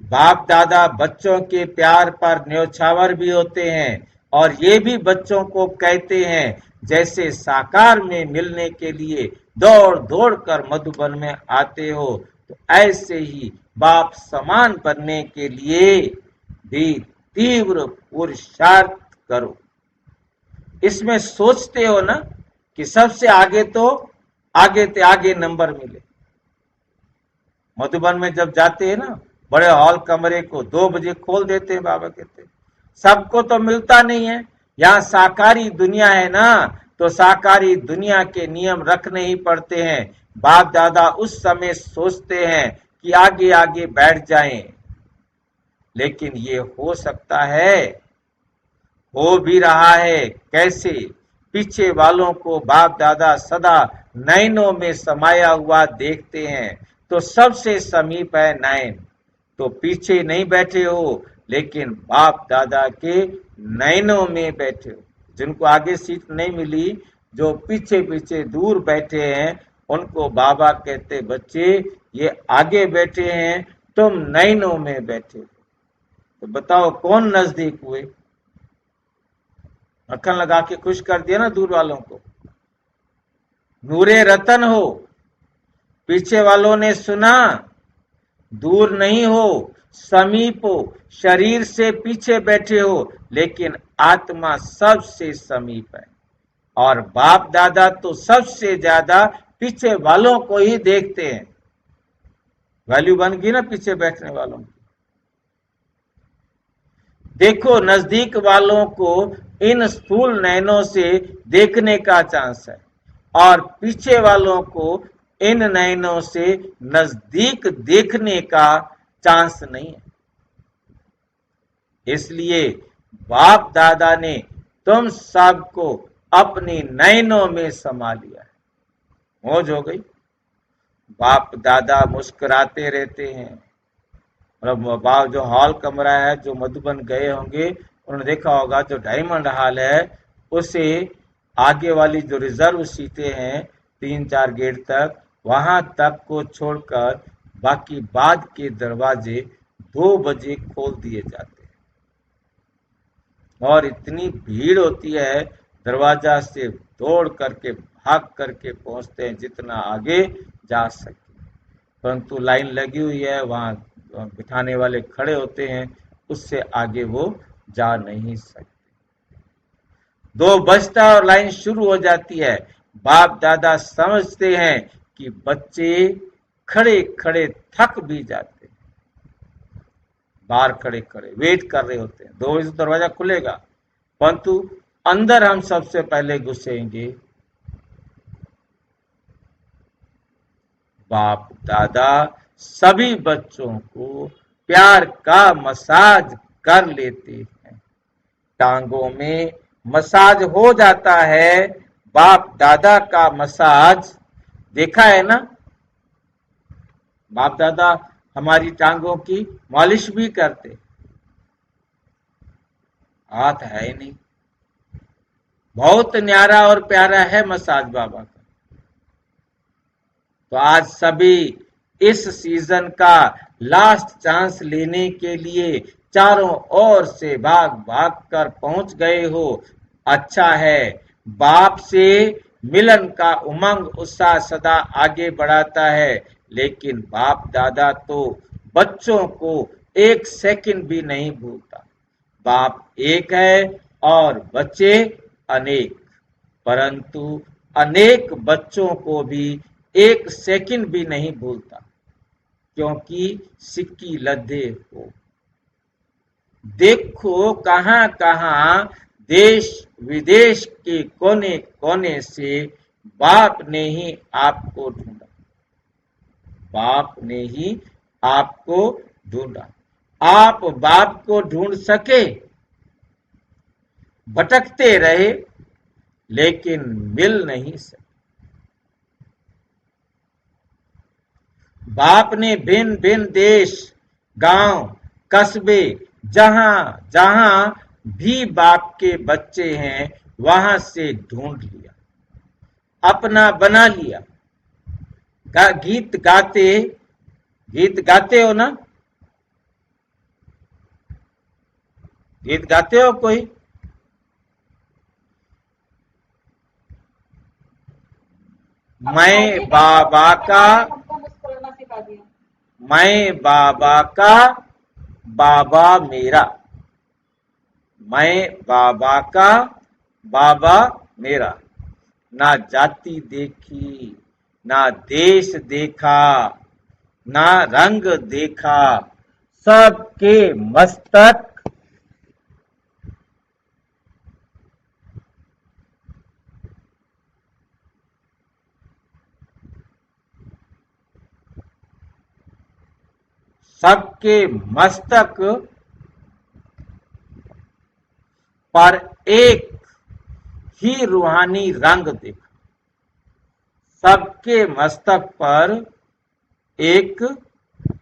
[SPEAKER 1] बाप दादा बच्चों के प्यार पर न्योछावर भी होते हैं, और ये भी बच्चों को कहते हैं जैसे साकार में मिलने के लिए दौड़ दौड़ कर मधुबन में आते हो, तो ऐसे ही बाप समान बनने के लिए भी तीव्र पुरुषार्थ करो। इसमें सोचते हो ना कि सबसे आगे तो आगे नंबर मिले। मधुबन में जब जाते हैं ना, बड़े हॉल कमरे को 2 बजे खोल देते हैं, बाबा कहते हैं सबको तो मिलता नहीं है। यहाँ साकारी दुनिया है ना, तो साकारी दुनिया के नियम रखने ही पड़ते हैं। बाप दादा उस समय सोचते हैं कि आगे आगे बैठ जाएं, लेकिन ये हो सकता है, हो भी रहा है। कैसे? पीछे वालों को बाप दादा सदा नयनों में समाया हुआ देखते हैं। तो सबसे समीप है नयन। तो पीछे नहीं बैठे हो, लेकिन बाप दादा के नयनों में बैठे हो। जिनको आगे सीट नहीं मिली, जो पीछे पीछे दूर बैठे हैं, उनको बाबा कहते, बच्चे ये आगे बैठे हैं, तुम नयनों में बैठे हो। तो बताओ कौन नजदीक हुए? अखन लगा के खुश कर दिया ना दूर वालों को। नूरे रतन हो, पीछे वालों ने सुना, दूर नहीं हो, समीप हो। शरीर से पीछे बैठे हो, लेकिन आत्मा सबसे समीप है। और बाप दादा तो सबसे ज्यादा पीछे वालों को ही देखते हैं। वैल्यू बन गई ना पीछे बैठने वालों की। देखो, नजदीक वालों को इन स्थूल नयनों से देखने का चांस है, और पीछे वालों को इन नयनों से नजदीक देखने का चांस नहीं है। इसलिए बाप दादा ने तुम सबको अपनी नयनों में समा लिया है। मौज हो गई। बाप दादा मुस्कुराते रहते हैं। और जो हॉल कमरा है, जो मधुबन गए होंगे, उन्होंने देखा होगा जो डायमंड हॉल है, उसे आगे वाली जो रिजर्व सीटें हैं 3-4 गेट तक, वहां तक को छोड़कर बाकी बाद के दरवाजे 2 बजे खोल दिए जाते हैं। और इतनी भीड़ होती है, दरवाजा से दौड़ करके भाग करके पहुंचते हैं जितना आगे जा सके। परंतु लाइन लगी हुई है, वहां बिठाने वाले खड़े होते हैं, उससे आगे वो जा नहीं सकते। 2 बजता और लाइन शुरू हो जाती है। बाप दादा समझते हैं कि बच्चे खड़े खड़े थक भी जाते हैं, बाहर खड़े खड़े वेट कर रहे होते हैं। 2 बजे दरवाजा खुलेगा, परंतु अंदर हम सबसे पहले घुसेंगे। बाप दादा सभी बच्चों को प्यार का मसाज कर लेते हैं। टांगों में मसाज हो जाता है। बाप दादा का मसाज देखा है ना? बाप दादा हमारी टांगों की मालिश भी करते। हाथ है ही नहीं। बहुत न्यारा और प्यारा है मसाज बाबा का। तो आज सभी इस सीजन का लास्ट चांस लेने के लिए चारों ओर से भाग भाग कर पहुंच गए हो। अच्छा है, बाप से मिलन का उमंग उत्साह सदा आगे बढ़ाता है, लेकिन बाप दादा तो बच्चों को 1 सेकंड भी नहीं भूलता। बाप एक है और बच्चे अनेक, परंतु अनेक बच्चों को भी 1 सेकंड भी नहीं भूलता, क्योंकि सिक्की लद्दे हो। देखो कहां कहां देश विदेश के कोने कोने से बाप ने ही आपको ढूंढा। बाप ने ही आपको ढूंढा। आप बाप को ढूंढ सके? भटकते रहे, लेकिन मिल नहीं सके। बाप ने भिन्न भिन्न देश, गांव, कस्बे, जहां जहां भी बाप के बच्चे हैं, वहां से ढूंढ लिया, अपना बना लिया। गीत गाते हो ना? गीत गाते हो कोई? मैं बाबा का, मैं बाबा का, बाबा मेरा। मैं बाबा का, बाबा मेरा। ना जाति देखी, ना देश देखा, ना रंग देखा, सबके मस्तक सबके मस्तक पर एक ही रूहानी रंग देखा। सबके मस्तक पर एक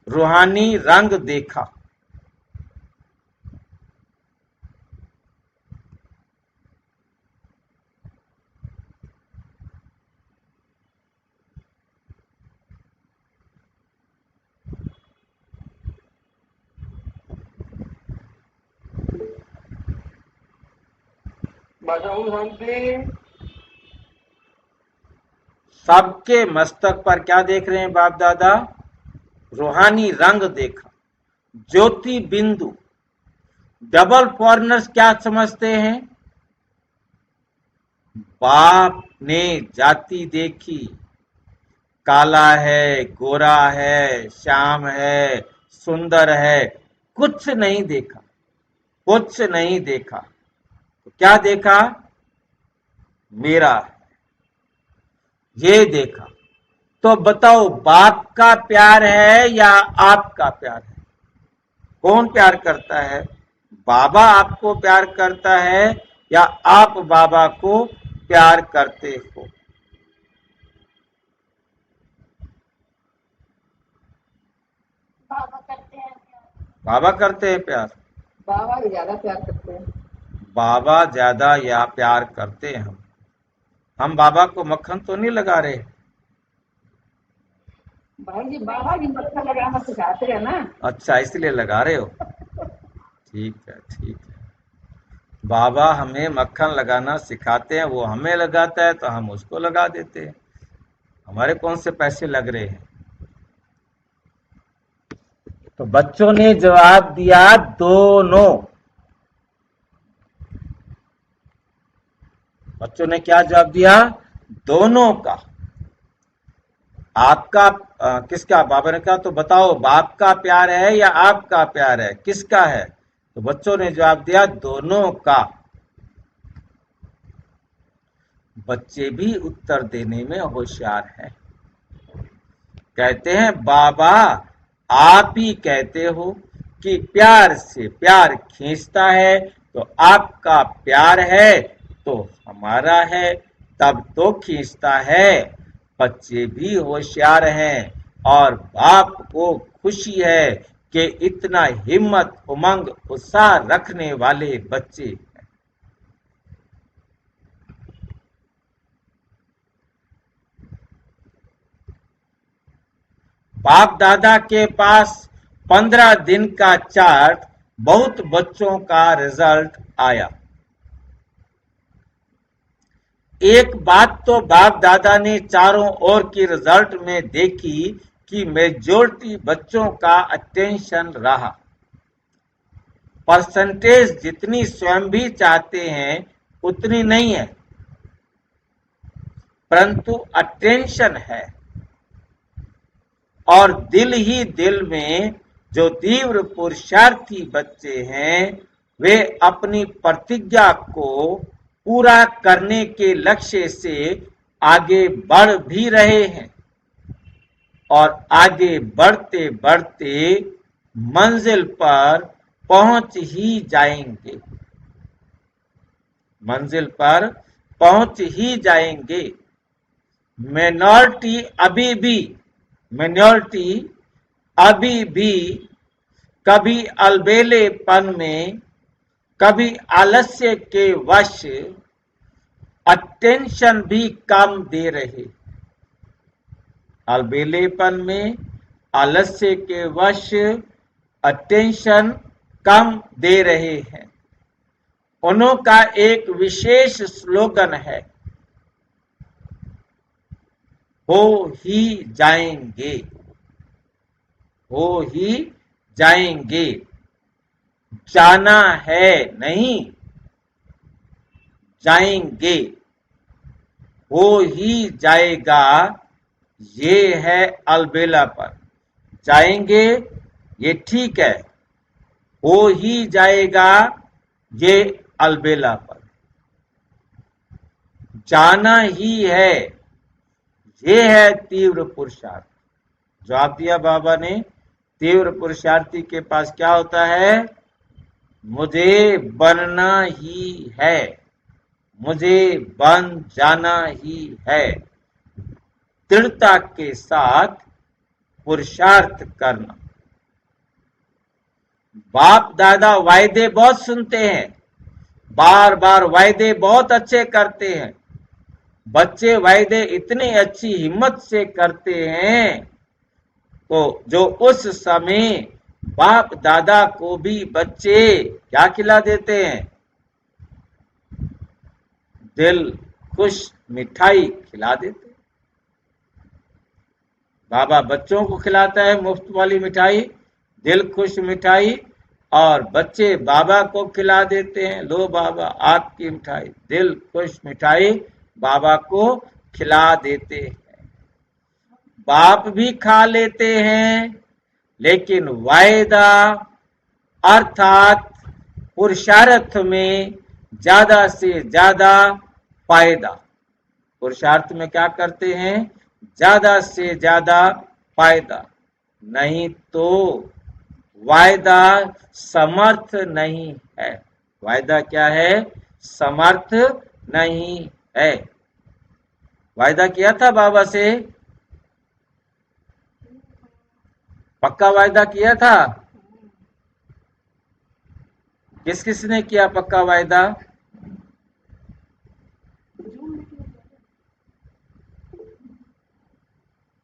[SPEAKER 1] रूहानी रंग देखा।
[SPEAKER 3] बजाऊ शांति।
[SPEAKER 1] सबके मस्तक पर क्या देख रहे हैं बाप दादा? रूहानी रंग देखा, ज्योति बिंदु। डबल फॉरनर्स क्या समझते हैं? बाप ने जाति देखी, काला है, गोरा है, श्याम है, सुंदर है, कुछ नहीं देखा, कुछ नहीं देखा। तो क्या देखा? मेरा है, ये देखा। तो बताओ, बाप का प्यार है या आपका प्यार है? कौन प्यार करता है? बाबा आपको प्यार करता है या आप बाबा को प्यार करते हो?
[SPEAKER 2] बाबा करते हैं प्यार।
[SPEAKER 1] बाबा करते हैं प्यार।
[SPEAKER 2] बाबा ही ज्यादा प्यार करते हैं।
[SPEAKER 1] बाबा ज्यादा या प्यार करते हैं। हम बाबा को मक्खन तो नहीं लगा रहे।
[SPEAKER 2] भाई जी बाबा जी मक्खन लगाना सिखाते हैं ना।
[SPEAKER 1] अच्छा, इसलिए लगा रहे हो। ठीक है, ठीक है। बाबा हमें मक्खन लगाना सिखाते हैं, वो हमें लगाता है तो हम उसको लगा देते हैं। हमारे कौन से पैसे लग रहे हैं? तो बच्चों ने जवाब दिया दोनों। बच्चों ने क्या जवाब दिया? दोनों का। आपका किसका? बाबा ने कहा तो बताओ, बाप का प्यार है या आपका प्यार है? किसका है? तो बच्चों ने जवाब दिया दोनों का। बच्चे भी उत्तर देने में होशियार हैं। कहते हैं बाबा आप ही कहते हो कि प्यार से प्यार खींचता है, तो आपका प्यार है तो हमारा है, तब तो खींचता है। बच्चे भी होशियार हैं और बाप को खुशी है कि इतना हिम्मत, उमंग, उत्साह रखने वाले बच्चे। बाप दादा के पास 15 दिन का चार्ट, बहुत बच्चों का रिजल्ट आया। एक बात तो बाप दादा ने चारों ओर की रिजल्ट में देखी कि मेजॉरिटी बच्चों का अटेंशन रहा। परसेंटेज जितनी स्वयं भी चाहते हैं उतनी नहीं है, परंतु अटेंशन है। और दिल ही दिल में जो तीव्र पुरुषार्थी बच्चे हैं, वे अपनी प्रतिज्ञा को पूरा करने के लक्ष्य से आगे बढ़ भी रहे हैं और आगे बढ़ते बढ़ते मंजिल पर पहुंच ही जाएंगे। मंजिल पर पहुंच ही जाएंगे। मिनॉरिटी अभी भी कभी अलबेलेपन में, कभी आलस्य के वश अटेंशन भी कम दे रहे। अलबेलेपन में, आलस्य के वश अटेंशन कम दे रहे हैं। उन्हों का एक विशेष स्लोगन है, हो ही जाएंगे, हो ही जाएंगे। जाना है नहीं, जाएंगे। हो ही जाएगा, ये है अलबेलापन। जाएंगे ये ठीक है, हो ही जाएगा ये अलबेलापन। जाना ही है, ये है तीव्र पुरुषार्थ। जवाब दिया बाबा ने, तीव्र पुरुषार्थी के पास क्या होता है? मुझे बनना ही है, मुझे बन जाना ही है। दृढ़ता के साथ पुरुषार्थ करना। बाप दादा वायदे बहुत सुनते हैं, बार बार वायदे बहुत अच्छे करते हैं। बच्चे वायदे इतनी अच्छी हिम्मत से करते हैं तो जो उस समय बाप दादा को भी बच्चे क्या खिला देते हैं? दिल खुश मिठाई खिला देते हैं। बाबा बच्चों को खिलाता है मुफ्त वाली मिठाई, दिल खुश मिठाई, और बच्चे बाबा को खिला देते हैं, लो बाबा आपकी मिठाई, दिल खुश मिठाई बाबा को खिला देते हैं। बाप भी खा लेते हैं, लेकिन वायदा अर्थात पुरुषार्थ में ज्यादा से ज्यादा फायदा। पुरुषार्थ में क्या करते हैं? ज्यादा से ज्यादा फायदा, नहीं तो वायदा समर्थ नहीं है। वायदा क्या है? समर्थ नहीं है। वायदा किया था बाबा से, पक्का वायदा किया था। किस किस ने किया पक्का वायदा?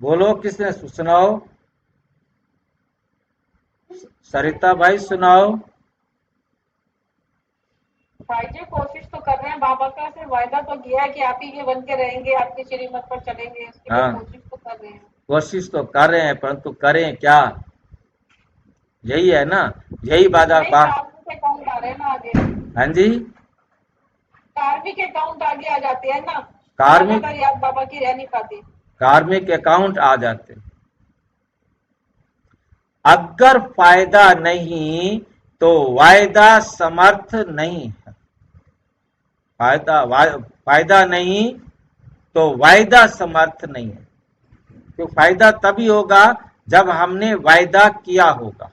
[SPEAKER 1] बोलो किसने? सुनाओ, सरिता भाई सुनाओ।
[SPEAKER 2] भाई जी कोशिश तो कर रहे हैं, बाबा का से वायदा तो किया है कि आप ही के बन के रहेंगे, आपकी श्रीमत पर चलेंगे, उसके लिए
[SPEAKER 1] हाँ,
[SPEAKER 2] कोशिश तो कर रहे हैं।
[SPEAKER 1] कोशिश तो कर रहे हैं, परंतु करें क्या? यही है ना, यही बाधा।
[SPEAKER 2] कार्मिक अकाउंट आ रहे हैं ना आगे।
[SPEAKER 1] हाँ जी,
[SPEAKER 2] कार्मिक अकाउंट आगे आ जाते हैं ना,
[SPEAKER 1] कार्मिक
[SPEAKER 2] याद बाबा की रह नहीं पाती।
[SPEAKER 1] कार्मिक अकाउंट आ जाते। अगर फायदा नहीं तो वायदा समर्थ नहीं है। फायदा नहीं तो वायदा समर्थ नहीं है। तो फायदा तभी होगा जब हमने वायदा किया होगा।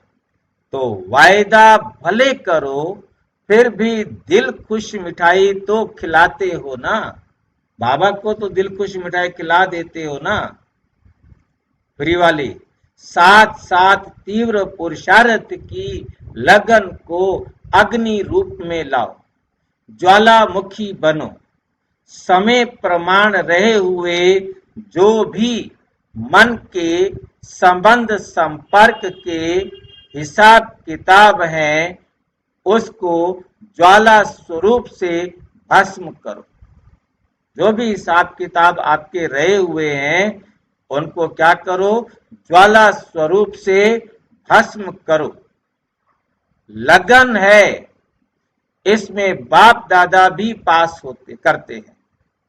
[SPEAKER 1] तो वायदा भले करो, फिर भी दिल खुश मिठाई तो खिलाते हो ना। बाबा को तो दिल खुश मिठाई खिला देते हो ना, फ्री वाली। साथ साथ तीव्र पुरुषार्थ की लगन को अग्नि रूप में लाओ, ज्वालामुखी बनो। समय प्रमाण रहे हुए जो भी मन के संबंध संपर्क के हिसाब किताब हैं, उसको ज्वाला स्वरूप से भस्म करो। जो भी हिसाब किताब आपके रहे हुए हैं, उनको क्या करो? ज्वाला स्वरूप से भस्म करो। लगन है, इसमें बाप दादा भी पास होते करते हैं।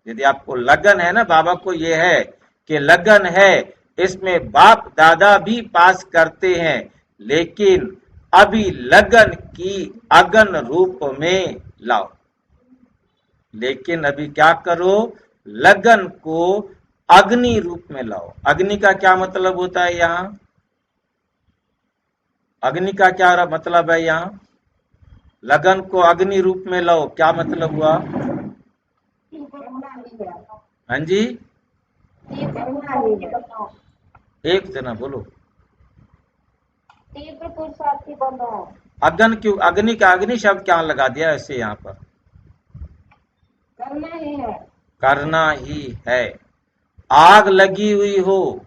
[SPEAKER 1] यदि आपको लगन है ना, बाबा को ये है कि लगन है, इसमें बाप दादा भी पास करते हैं, लेकिन अभी लगन की अगन रूप में लाओ। लेकिन अभी क्या करो? लगन को अग्नि रूप में लाओ। अग्नि का क्या मतलब होता है यहाँ? अग्नि का क्या मतलब है यहाँ? लगन को अग्नि रूप में लाओ, क्या मतलब हुआ? हाँ जी, एक जना बोलो।
[SPEAKER 2] तीव्र पुरुषार्थी बनो।
[SPEAKER 1] अग्नि क्यों? अग्नि का अग्नि शब्द क्या लगा दिया ऐसे यहाँ पर?
[SPEAKER 2] करना ही है।
[SPEAKER 1] करना ही है। आग लगी हुई हो,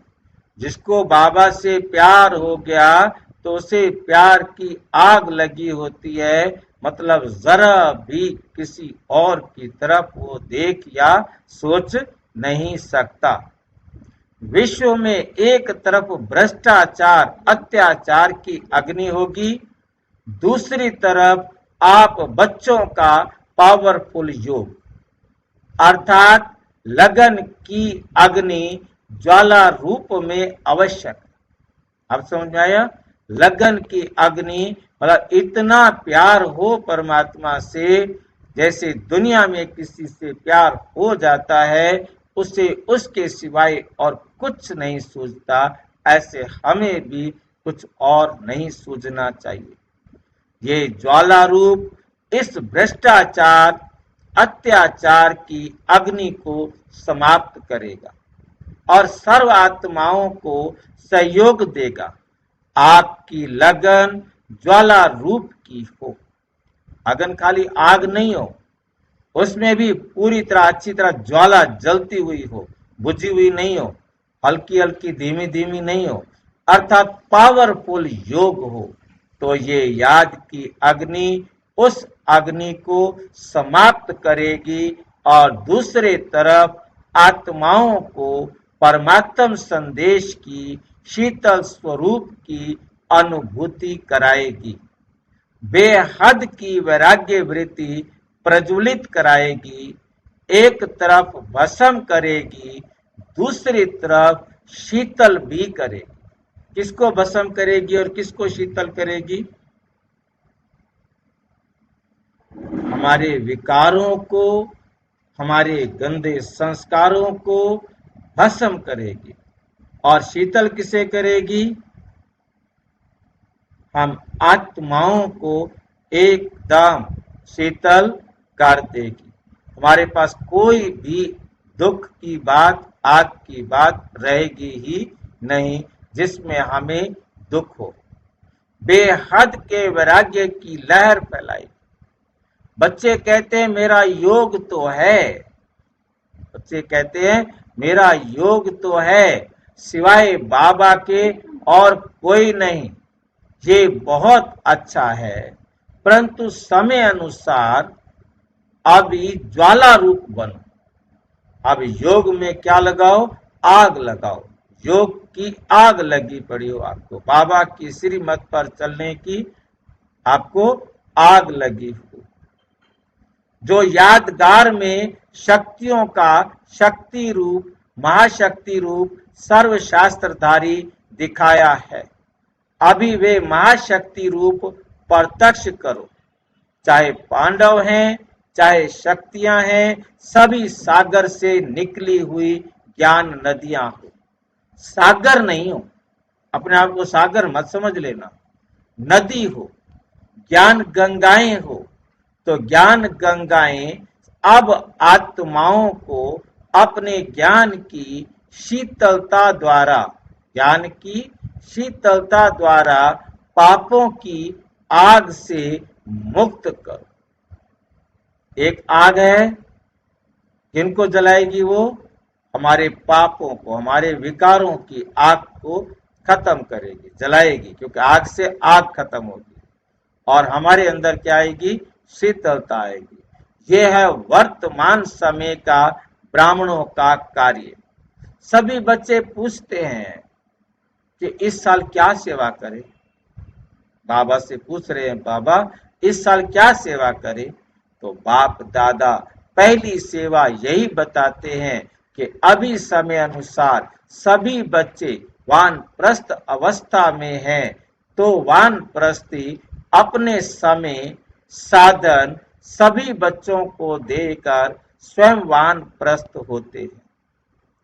[SPEAKER 1] जिसको बाबा से प्यार हो गया तो उसे प्यार की आग लगी होती है। मतलब जरा भी किसी और की तरफ वो देख या सोच नहीं सकता। विश्व में एक तरफ भ्रष्टाचार अत्याचार की अग्नि होगी, दूसरी तरफ आप बच्चों का पावरफुल योग अर्थात लगन की अग्नि ज्वाला रूप में आवश्यक। अब समझ में आया? लगन की अग्नि मतलब इतना प्यार हो परमात्मा से, जैसे दुनिया में किसी से प्यार हो जाता है, उसे उसके सिवाय और कुछ नहीं सूझता। ऐसे हमें भी कुछ और नहीं सूझना चाहिए। ये ज्वाला रूप इस भ्रष्टाचार अत्याचार की अग्नि को समाप्त करेगा और सर्व आत्माओं को सहयोग देगा। आपकी लगन ज्वाला रूप की हो। अगन खाली आग नहीं हो, उसमें भी पूरी तरह अच्छी तरह ज्वाला जलती हुई हो, बुझी हुई नहीं हो, हल्की हल्की धीमी धीमी नहीं हो, अर्थात पावरफुल योग हो। तो ये याद की अग्नि उस अग्नि को समाप्त करेगी और दूसरे तरफ आत्माओं को परमात्म संदेश की शीतल स्वरूप की अनुभूति कराएगी। बेहद की वैराग्य वृत्ति प्रज्वलित कराएगी। एक तरफ भस्म करेगी, दूसरी तरफ शीतल भी करेगी। किसको भस्म करेगी और किसको शीतल करेगी? हमारे विकारों को, हमारे गंदे संस्कारों को भस्म करेगी। और शीतल किसे करेगी? हम आत्माओं को एकदम शीतल कर देगी। हमारे पास कोई भी दुख की बात, आग की बात रहेगी ही नहीं जिसमें हमें दुख हो। बेहद के वैराग्य की लहर फैलाई। बच्चे कहते हैं मेरा योग तो है, बच्चे कहते हैं मेरा योग तो है, सिवाय बाबा के और कोई नहीं। ये बहुत अच्छा है, परंतु समय अनुसार अभी ज्वाला रूप बनो। अब योग में क्या लगाओ? आग लगाओ। योग की आग लगी पड़ी हो आपको, बाबा की श्रीमत पर चलने की आपको आग लगी हो। जो यादगार में शक्तियों का शक्ति रूप, महाशक्ति रूप सर्वशास्त्रधारी दिखाया है, अभी वे महाशक्ति रूप प्रत्यक्ष करो। चाहे पांडव हैं, चाहे शक्तियां हैं, सभी सागर से निकली हुई ज्ञान नदियां हो। सागर नहीं हो, अपने आप को सागर मत समझ लेना, नदी हो, ज्ञान गंगाएं हो। तो ज्ञान गंगाएं अब आत्माओं को अपने ज्ञान की शीतलता द्वारा, ज्ञान की शीतलता द्वारा पापों की आग से मुक्त करो। एक आग है, किनको जलाएगी? वो हमारे पापों को, हमारे विकारों की आग को खत्म करेगी, जलाएगी, क्योंकि आग से आग खत्म होगी और हमारे अंदर क्या आएगी? शीतलता आएगी। यह है वर्तमान समय का ब्राह्मणों का कार्य। सभी बच्चे पूछते हैं कि इस साल क्या सेवा करें? बाबा से पूछ रहे हैं, बाबा इस साल क्या सेवा करें? तो बाप दादा पहली सेवा यही बताते हैं कि अभी समय अनुसार सभी बच्चे वानप्रस्थ अवस्था में हैं, तो वानप्रस्थी अपने समय साधन सभी बच्चों को देकर स्वयं वानप्रस्थ होते हैं।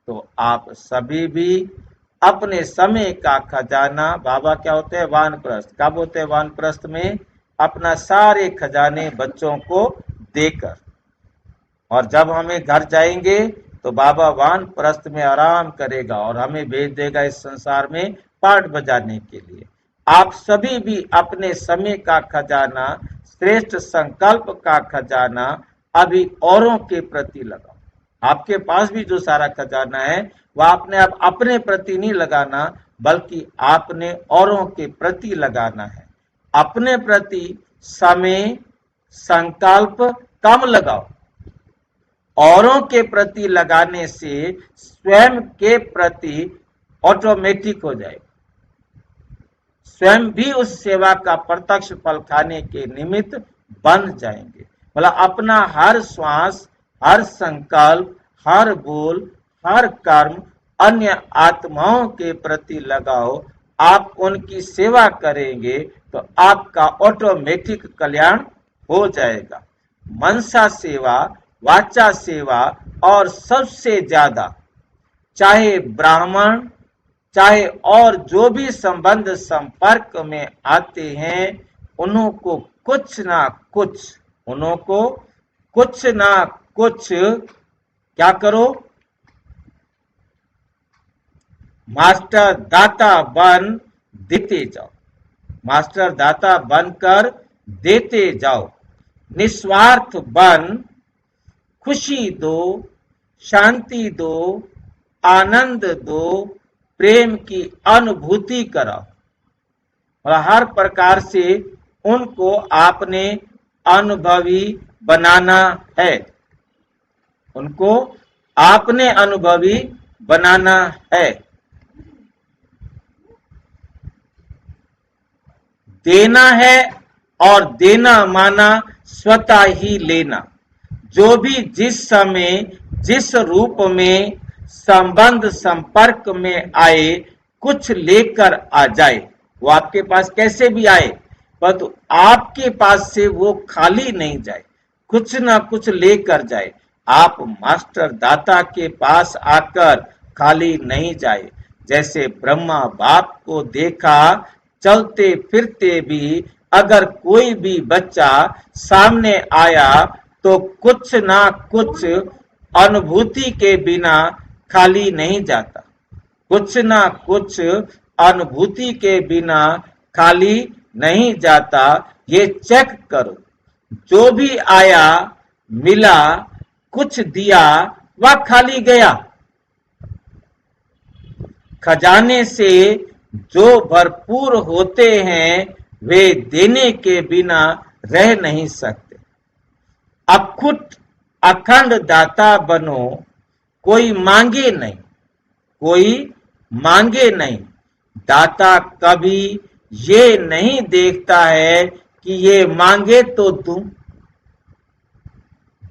[SPEAKER 1] तो आप सभी भी अपने समय का खजाना, बाबा क्या होते हैं? वानप्रस्थ। कब होते हैं वानप्रस्थ में? अपना सारे खजाने बच्चों को देकर। और जब हमें घर जाएंगे तो बाबा वानप्रस्थ में आराम करेगा और हमें भेज देगा इस संसार में पाठ बजाने के लिए। आप सभी भी अपने समय का खजाना, श्रेष्ठ संकल्प का खजाना अभी औरों के प्रति लगाओ। आपके पास भी जो सारा खजाना है वह आपने अब अपने प्रति नहीं लगाना, बल्कि आपने औरों के प्रति लगाना है। अपने प्रति समय संकल्प कम लगाओ, औरों के प्रति लगाने से स्वयं के प्रति ऑटोमेटिक हो जाएगा। स्वयं भी उस सेवा का प्रत्यक्ष फल खाने के निमित्त बन जाएंगे। मतलब अपना हर श्वास, हर संकल्प, हर बोल, हर कर्म अन्य आत्माओं के प्रति लगाओ। आप उनकी सेवा करेंगे तो आपका ऑटोमेटिक कल्याण हो जाएगा। मनसा सेवा, वाचा सेवा और सबसे ज्यादा चाहे ब्राह्मण, चाहे और जो भी संबंध संपर्क में आते हैं, उन्हों को कुछ ना कुछ, उन्हों को कुछ ना कुछ क्या करो, मास्टर दाता बन देते जाओ, मास्टर दाता बनकर देते जाओ, निस्वार्थ बन खुशी दो, शांति दो, आनंद दो, प्रेम की अनुभूति कराओ। और हर प्रकार से उनको आपने अनुभवी बनाना है, उनको आपने अनुभवी बनाना है। देना है और देना माना स्वतः ही लेना। जो भी जिस समय जिस रूप में संबंध संपर्क में आए, कुछ लेकर आ जाए, वो आपके पास कैसे भी आए, परंतु आपके पास से वो खाली नहीं जाए, कुछ ना कुछ लेकर जाए। आप मास्टर दाता के पास आकर खाली नहीं जाए। जैसे ब्रह्मा बाप को देखा चलते फिरते भी, अगर कोई भी बच्चा सामने आया तो कुछ ना कुछ अनुभूति के बिना खाली नहीं जाता, कुछ ना कुछ अनुभूति के बिना खाली नहीं जाता। ये चेक करो, जो भी आया मिला, कुछ दिया, वह खाली गया। खजाने से जो भरपूर होते हैं वे देने के बिना रह नहीं सकते। अखुट अखंड दाता बनो, कोई मांगे नहीं, कोई मांगे नहीं। दाता कभी ये नहीं देखता है कि ये मांगे तो दूं,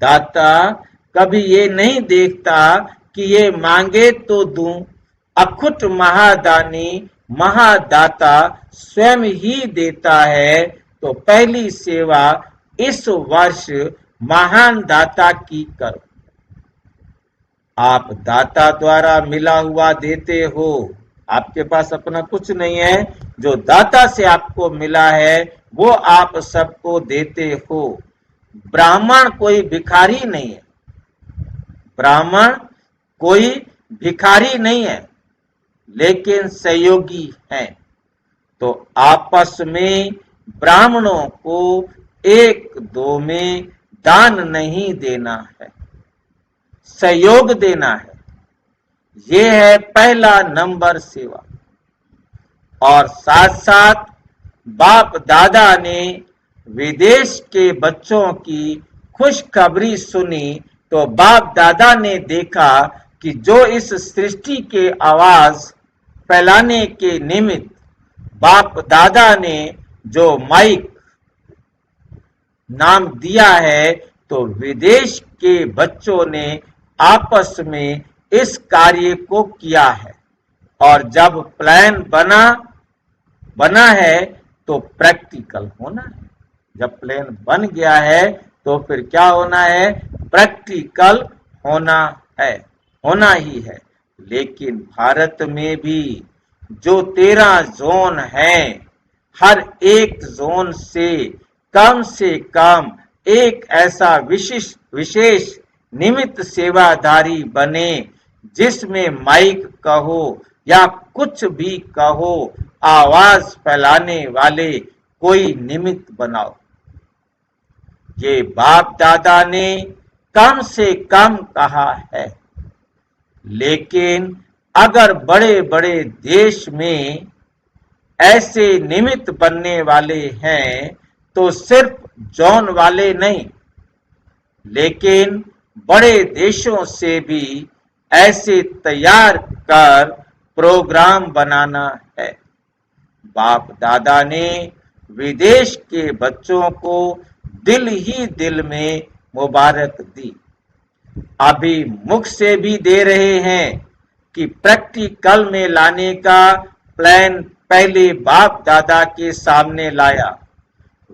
[SPEAKER 1] दाता कभी ये नहीं देखता कि ये मांगे तो दूं। अखुट महादानी महादाता स्वयं ही देता है। तो पहली सेवा इस वर्ष महान दाता की करो। आप दाता द्वारा मिला हुआ देते हो, आपके पास अपना कुछ नहीं है, जो दाता से आपको मिला है वो आप सबको देते हो। ब्राह्मण कोई भिखारी नहीं है, ब्राह्मण कोई भिखारी नहीं है, लेकिन सहयोगी हैं। तो आपस में ब्राह्मणों को एक दो में दान नहीं देना है, सहयोग देना है। ये है पहला नंबर सेवा। और साथ साथ बाप दादा ने विदेश के बच्चों की खुशखबरी सुनी तो बाप दादा ने देखा कि जो इस सृष्टि के आवाज फैलाने के निमित्त बाप दादा ने जो माइक नाम दिया है, तो विदेश के बच्चों ने आपस में इस कार्य को किया है। और जब प्लान बना है तो प्रैक्टिकल होना है। जब प्लान बन गया है तो फिर क्या होना है, प्रैक्टिकल होना है, होना ही है। लेकिन भारत में भी जो 13 जोन हैं, हर एक जोन से कम एक ऐसा विशेष निमित्त सेवाधारी बने, जिसमें माइक कहो या कुछ भी कहो, आवाज फैलाने वाले कोई निमित्त बनाओ। ये बाप दादा ने कम से कम कहा है। लेकिन अगर बड़े बड़े देश में ऐसे निमित्त बनने वाले हैं तो सिर्फ जॉन वाले नहीं, लेकिन बड़े देशों से भी ऐसे तैयार कर प्रोग्राम बनाना है। बाप दादा ने विदेश के बच्चों को दिल ही दिल में मुबारक दी। अभी मुख से भी दे रहे हैं कि प्रैक्टिकल में लाने का प्लान पहले बाप दादा के सामने लाया।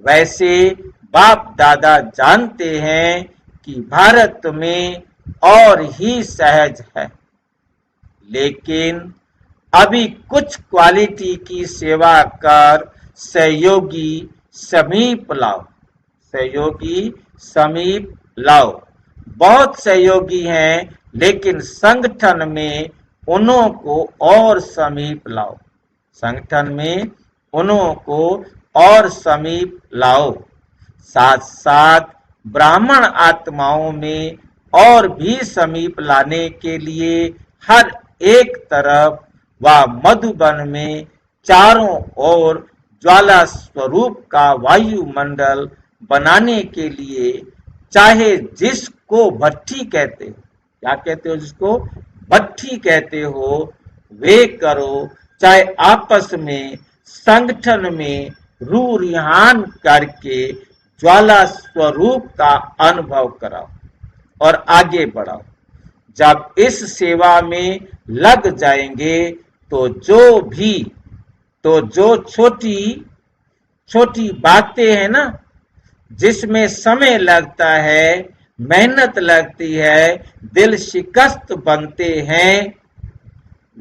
[SPEAKER 1] वैसे बाप दादा जानते हैं कि भारत में और ही सहज है, लेकिन अभी कुछ क्वालिटी की सेवा कर सहयोगी समीप लाओ, सहयोगी समीप लाओ। बहुत सहयोगी हैं, लेकिन संगठन में उन्हों को और समीप लाओ। संगठन में उन्हों को और समीप लाओ। साथ साथ ब्राह्मण आत्माओं में और भी समीप लाने के लिए हर एक तरफ व मधुबन में चारों ओर ज्वाला स्वरूप का वायुमंडल बनाने के लिए, चाहे जिसको भट्ठी कहते हो, क्या कहते हो जिसको भट्ठी कहते हो, वे करो, चाहे आपस में संगठन में रूरिहान करके ज्वाला स्वरूप का अनुभव कराओ और आगे बढ़ाओ। जब इस सेवा में लग जाएंगे तो जो छोटी छोटी बातें हैं ना, जिसमें समय लगता है, मेहनत लगती है, दिल शिकस्त बनते हैं,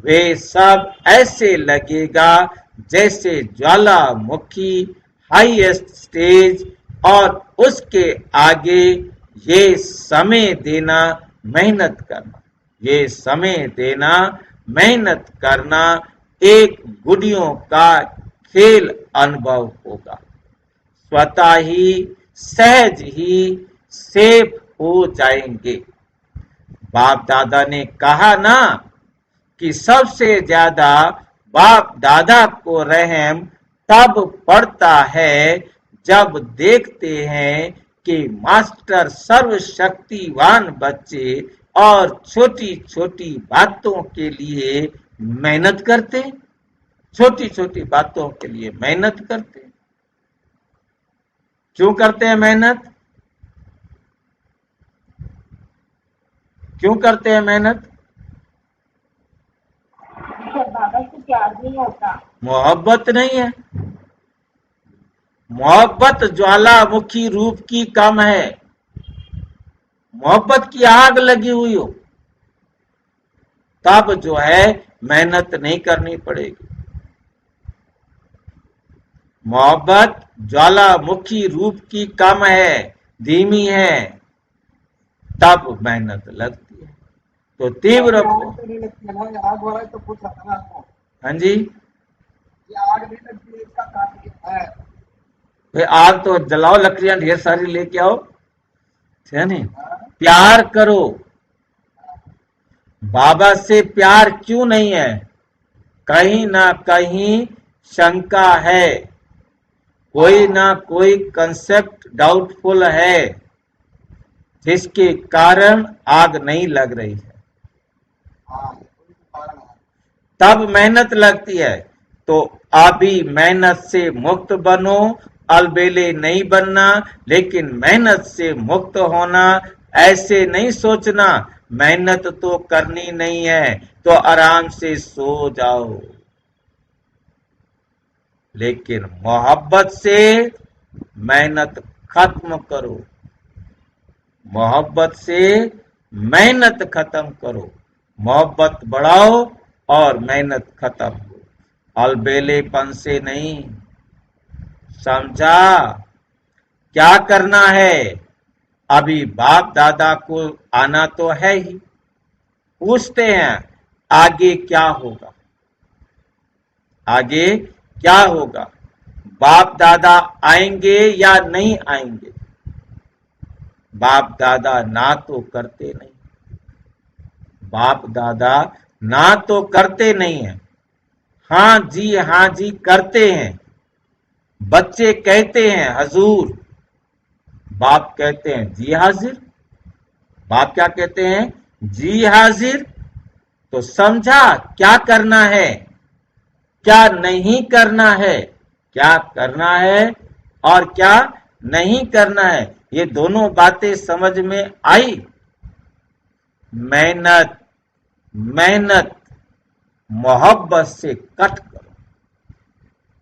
[SPEAKER 1] वे सब ऐसे लगेगा जैसे ज्वालामुखी हाईएस्ट स्टेज, और उसके आगे ये समय देना, मेहनत करना, ये समय देना, मेहनत करना एक गुड़ियों का खेल अनुभव होगा। स्वतः ही सहज ही सेफ हो जाएंगे। बाप दादा ने कहा ना कि सबसे ज्यादा बाप दादा को रहम तब पड़ता है जब देखते हैं कि मास्टर सर्वशक्तिवान बच्चे और छोटी छोटी बातों के लिए मेहनत करते, छोटी छोटी बातों के लिए मेहनत करते। क्यों करते हैं मेहनत? क्यों करते हैं मेहनत?
[SPEAKER 2] बाबा से प्यार नहीं होता,
[SPEAKER 1] मोहब्बत नहीं है। मोहब्बत ज्वालामुखी रूप की कम है। मोहब्बत की आग लगी हुई हो तब जो है मेहनत नहीं करनी पड़ेगी। मोहब्बत ज्वालामुखी रूप की कम है, धीमी है, तब मेहनत लगती है। तो तीव्र,
[SPEAKER 4] आग वाला तो पूछा था ना आपको।
[SPEAKER 1] हाँ जी,
[SPEAKER 4] ये आग नहीं लगती है, इसका कारण क्या है?
[SPEAKER 1] भाई आग तो जलाओ, लकड़ियां ढेर सारी लेके आओ, है नहीं? प्यार करो। बाबा से प्यार क्यों नहीं है? कहीं ना कहीं शंका है, कोई ना कोई कंसेप्ट डाउटफुल है, जिसके कारण आग नहीं लग रही है। तब मेहनत लगती है। तो अभी मेहनत से मुक्त बनो, अलबेले नहीं बनना, लेकिन मेहनत से मुक्त होना। ऐसे नहीं सोचना मेहनत तो करनी नहीं है तो आराम से सो जाओ, लेकिन मोहब्बत से मेहनत खत्म करो। मोहब्बत से मेहनत खत्म करो, मोहब्बत बढ़ाओ और मेहनत खत्म हो, अलबेलेपन से नहीं। समझा? क्या करना है? अभी बाप दादा को आना तो है ही। पूछते हैं आगे क्या होगा? आगे क्या होगा? बाप दादा आएंगे या नहीं आएंगे? बाप दादा ना तो करते नहीं, बाप दादा ना तो करते नहीं है, हाँ जी करते हैं। बच्चे कहते हैं हजूर, बाप कहते हैं जी हाजिर। बाप क्या कहते हैं? जी हाजिर। तो समझा क्या करना है, क्या नहीं करना है, क्या करना है और क्या नहीं करना है, ये दोनों बातें समझ में आई। मेहनत मेहनत मोहब्बत से कट करो।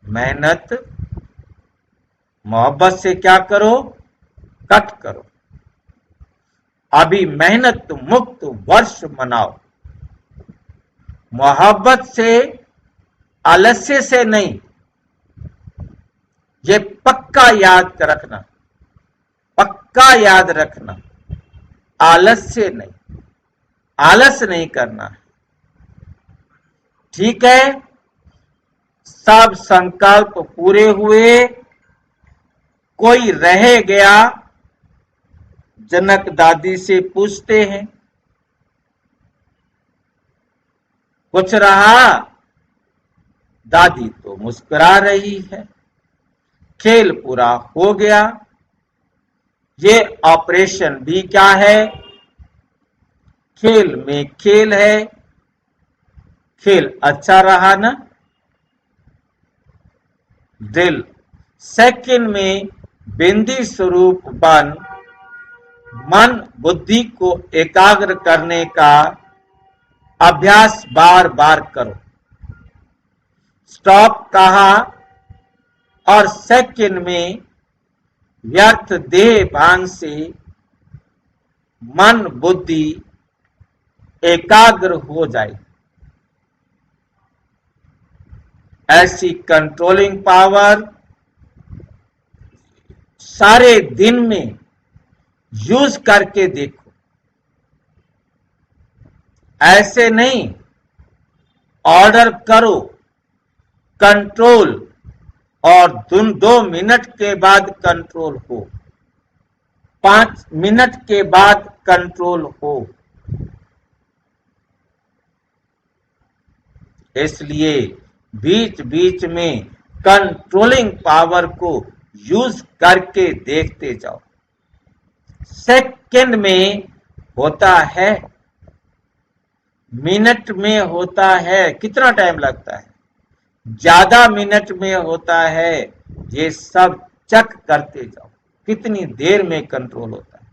[SPEAKER 1] मेहनत मोहब्बत से क्या करो? कट करो। अभी मेहनत मुक्त वर्ष मनाओ, मोहब्बत से, आलस्य से नहीं। ये पक्का याद रखना, पक्का याद रखना। आलस्य नहीं, आलस नहीं करना है। ठीक है, सब संकल्प पूरे हुए, कोई रह गया, जनक दादी से पूछते हैं, कुछ रहा? दादी तो मुस्कुरा रही है। खेल पूरा हो गया। ये ऑपरेशन भी क्या है? खेल में खेल है। खेल अच्छा रहा ना? दिल सेकंड में बिंदी स्वरूप बन मन बुद्धि को एकाग्र करने का अभ्यास बार बार करो। स्टॉप कहा और सेकंड में व्यर्थ देह भान से मन बुद्धि एकाग्र हो जाए। ऐसी कंट्रोलिंग पावर सारे दिन में यूज करके देखो। ऐसे नहीं, ऑर्डर करो, कंट्रोल, और 2 मिनट के बाद कंट्रोल हो, 5 मिनट के बाद कंट्रोल हो। इसलिए बीच बीच में कंट्रोलिंग पावर को यूज करके देखते जाओ। सेकंड में होता है, मिनट में होता है। कितना टाइम लगता है? ज्यादा मिनट में होता है। ये सब चेक करते जाओ कितनी देर में कंट्रोल होता है।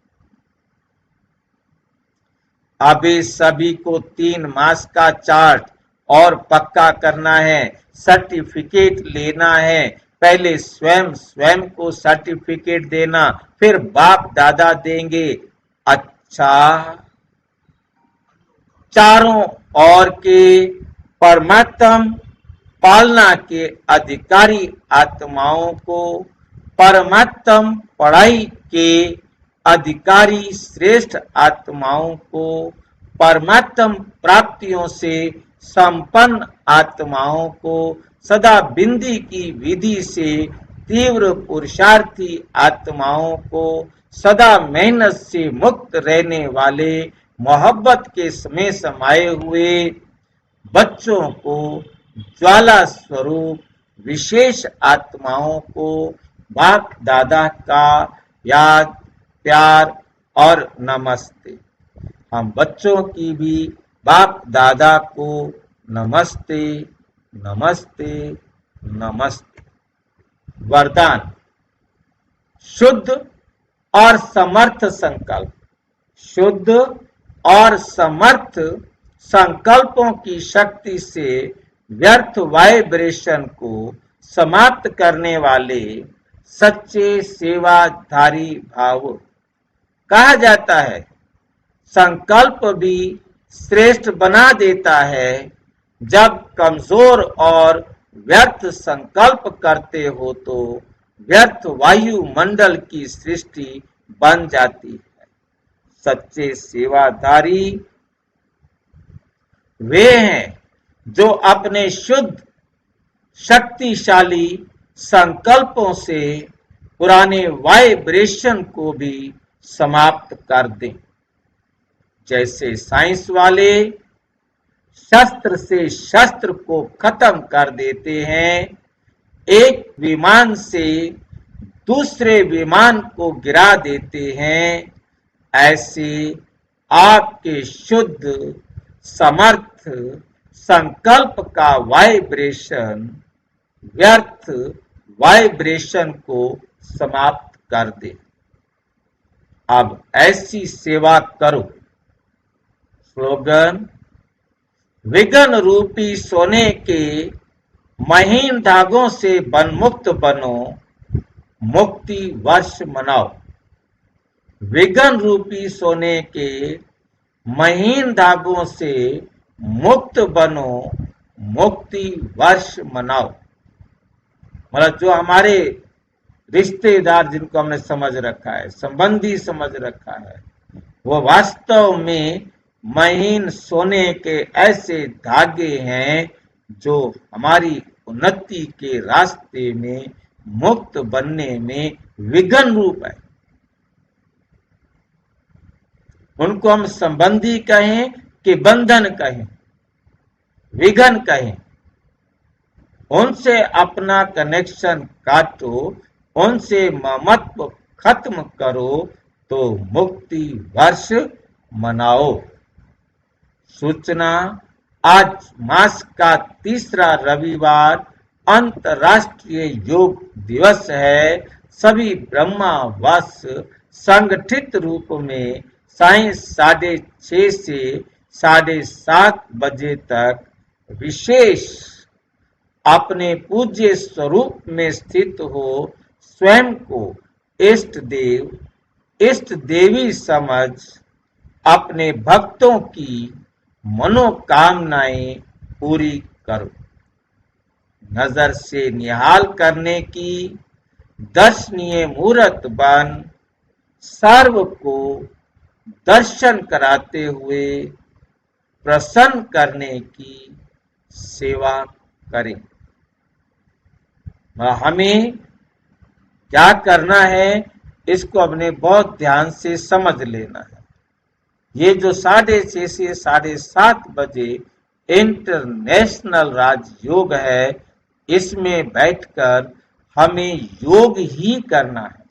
[SPEAKER 1] अभी सभी को 3 मास का चार्ट और पक्का करना है, सर्टिफिकेट लेना है। पहले स्वयं को सर्टिफिकेट देना, फिर बाप दादा देंगे। अच्छा, चारों ओर के परमात्म पालना के अधिकारी आत्माओं को, परमात्म पढ़ाई के अधिकारी श्रेष्ठ आत्माओं को, परमात्म प्राप्तियों से संपन्न आत्माओं को, सदा बिंदी की विधि से तीव्र पुरुषार्थी आत्माओं को, सदा मेहनत से मुक्त रहने वाले मोहब्बत के समय समाये हुए बच्चों को, ज्वाला स्वरूप विशेष आत्माओं को बाप दादा का याद, प्यार और नमस्ते। हम बच्चों की भी बाप दादा को नमस्ते, नमस्ते, नमस्ते। वरदान: शुद्ध और समर्थ संकल्प। शुद्ध और समर्थ संकल्पों की शक्ति से व्यर्थ वाइब्रेशन को समाप्त करने वाले सच्चे सेवाधारी भाव कहा जाता है। संकल्प भी श्रेष्ठ बना देता है। जब कमजोर और व्यर्थ संकल्प करते हो तो व्यर्थ वायुमंडल की सृष्टि बन जाती है। सच्चे सेवाधारी वे हैं जो अपने शुद्ध शक्तिशाली संकल्पों से पुराने वाइब्रेशन को भी समाप्त कर दें। जैसे साइंस वाले शस्त्र से शस्त्र को खत्म कर देते हैं, एक विमान से दूसरे विमान को गिरा देते हैं, ऐसे आपके शुद्ध समर्थ संकल्प का वाइब्रेशन व्यर्थ वाइब्रेशन को समाप्त कर दे। अब ऐसी सेवा करो। स्लोगन: विघ्न रूपी सोने के महीन धागों से बंधमुक्त बनो, मुक्ति वर्ष मनाओ। विघ्न रूपी सोने के महीन धागों से मुक्त बनो, मुक्ति वर्ष मनाओ। मतलब जो हमारे रिश्तेदार जिनको हमने समझ रखा है, संबंधी समझ रखा है, वो वास्तव में महीन सोने के ऐसे धागे हैं जो हमारी उन्नति के रास्ते में मुक्त बनने में विघ्न रूप है। उनको हम संबंधी कहें कि बंधन कहें, विघ्न कहें, उनसे अपना कनेक्शन काटो, उनसे ममत्व खत्म करो तो मुक्ति वर्ष मनाओ। सूचना, आज मास का तीसरा रविवार अंतर्राष्ट्रीय योग दिवस है। सभी ब्रह्मावास संगठित रूप में सायं 6:30 से 7:30 बजे तक विशेष अपने पूज्य स्वरूप में स्थित हो स्वयं को इष्ट देव इष्ट देवी समझ अपने भक्तों की मनोकामनाएं पूरी करो। नजर से निहाल करने की दर्शनीय मूर्त बन सर्व को दर्शन कराते हुए प्रसन्न करने की सेवा करें। हमें क्या करना है इसको अपने बहुत ध्यान से समझ लेना है। ये जो 6:30 से 7:30 बजे इंटरनेशनल राजयोग है, इसमें बैठकर हमें योग ही करना है,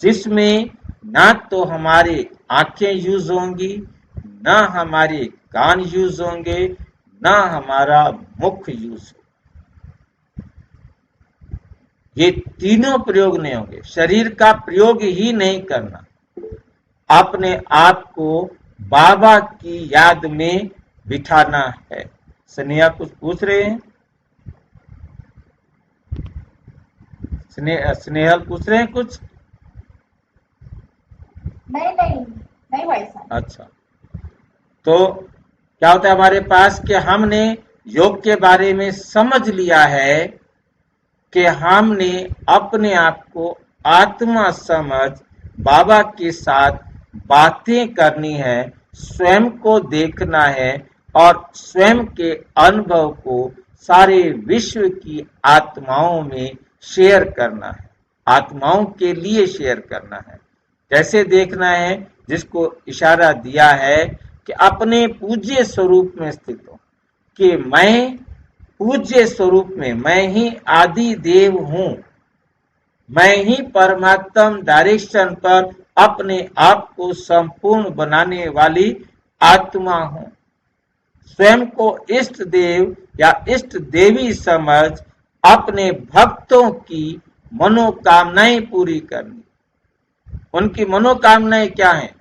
[SPEAKER 1] जिसमें ना तो हमारी आंखें यूज होंगी, ना हमारे कान यूज होंगे, ना हमारा मुख यूज होगा। ये तीनों प्रयोग नहीं होंगे। शरीर का प्रयोग ही नहीं करना। अपने आप को बाबा की याद में बिठाना है। स्नेहा कुछ पूछ रहे हैं? स्नेहल पूछ रहे हैं कुछ?
[SPEAKER 2] नहीं भाई साहब।
[SPEAKER 1] अच्छा, तो क्या होता है हमारे पास कि हमने योग के बारे में समझ लिया है कि हमने अपने आप को आत्मा समझ बाबा के साथ बातें करनी है, स्वयं को देखना है और स्वयं के अनुभव को सारे विश्व की आत्माओं में शेयर करना है, आत्माओं के लिए शेयर करना है। कैसे देखना है? जिसको इशारा दिया है कि अपने पूज्य स्वरूप में स्थित हो, कि मैं पूज्य स्वरूप में, मैं ही आदि देव हूं, मैं ही परमात्मा डायरेक्शन पर अपने आप को संपूर्ण बनाने वाली आत्मा हूं। स्वयं को इष्ट देव या इष्ट देवी समझ अपने भक्तों की मनोकामनाएं पूरी करनी। उनकी मनोकामनाएं क्या हैं?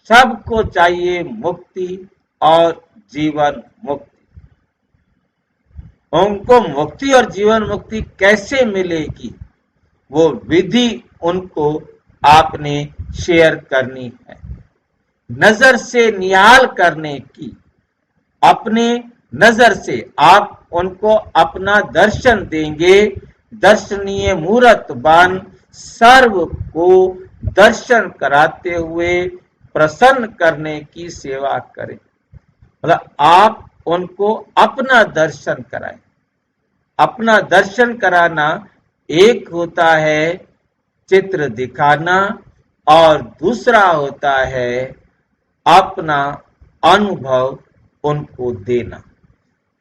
[SPEAKER 1] सबको चाहिए मुक्ति और जीवन मुक्ति। उनको मुक्ति और जीवन मुक्ति कैसे मिलेगी, वो विधि उनको आपने शेयर करनी है। नजर से निहाल करने की, अपने नजर से आप उनको अपना दर्शन देंगे। दर्शनीय मूर्त बन सर्व को दर्शन कराते हुए प्रसन्न करने की सेवा करें। मतलब आप उनको अपना दर्शन कराएं। अपना दर्शन कराना एक होता है चित्र दिखाना और दूसरा होता है अपना अनुभव उनको देना।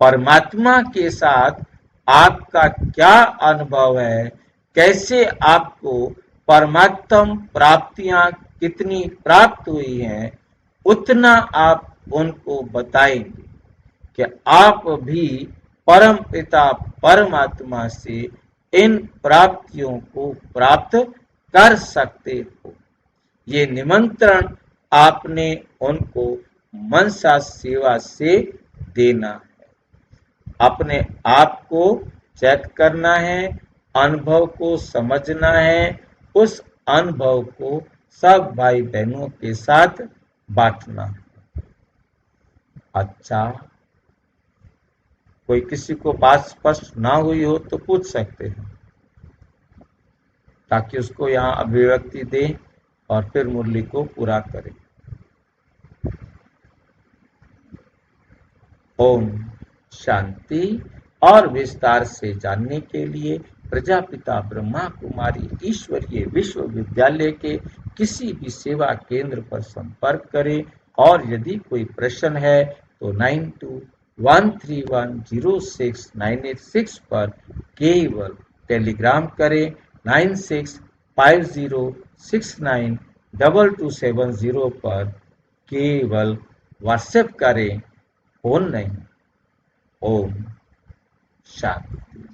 [SPEAKER 1] परमात्मा के साथ आपका क्या अनुभव है, कैसे आपको परमात्म प्राप्तियां कितनी प्राप्त हुई हैं, उतना आप उनको बताएंगे कि आप भी परम पिता परमात्मा से इन प्राप्तियों को प्राप्त कर सकते हो। ये निमंत्रण आपने उनको मनसा सेवा से देना है। अपने आप को चेक करना है, अनुभव को समझना है, उस अनुभव को सब भाई बहनों के साथ बांटना है। अच्छा, कोई किसी को बात स्पष्ट ना हुई हो तो पूछ सकते हैं, ताकि उसको यहाँ अभिव्यक्ति दे और फिर मुरली को पूरा करें। ओम शांति। और विस्तार से जानने के लिए प्रजापिता ब्रह्मा कुमारी ईश्वरीय विश्वविद्यालय के किसी भी सेवा केंद्र पर संपर्क करें और यदि कोई प्रश्न है तो 9213106986 पर केवल टेलीग्राम करें। 9650692270 पर केवल व्हाट्सएप करें, फोन नहीं। ओम शांति।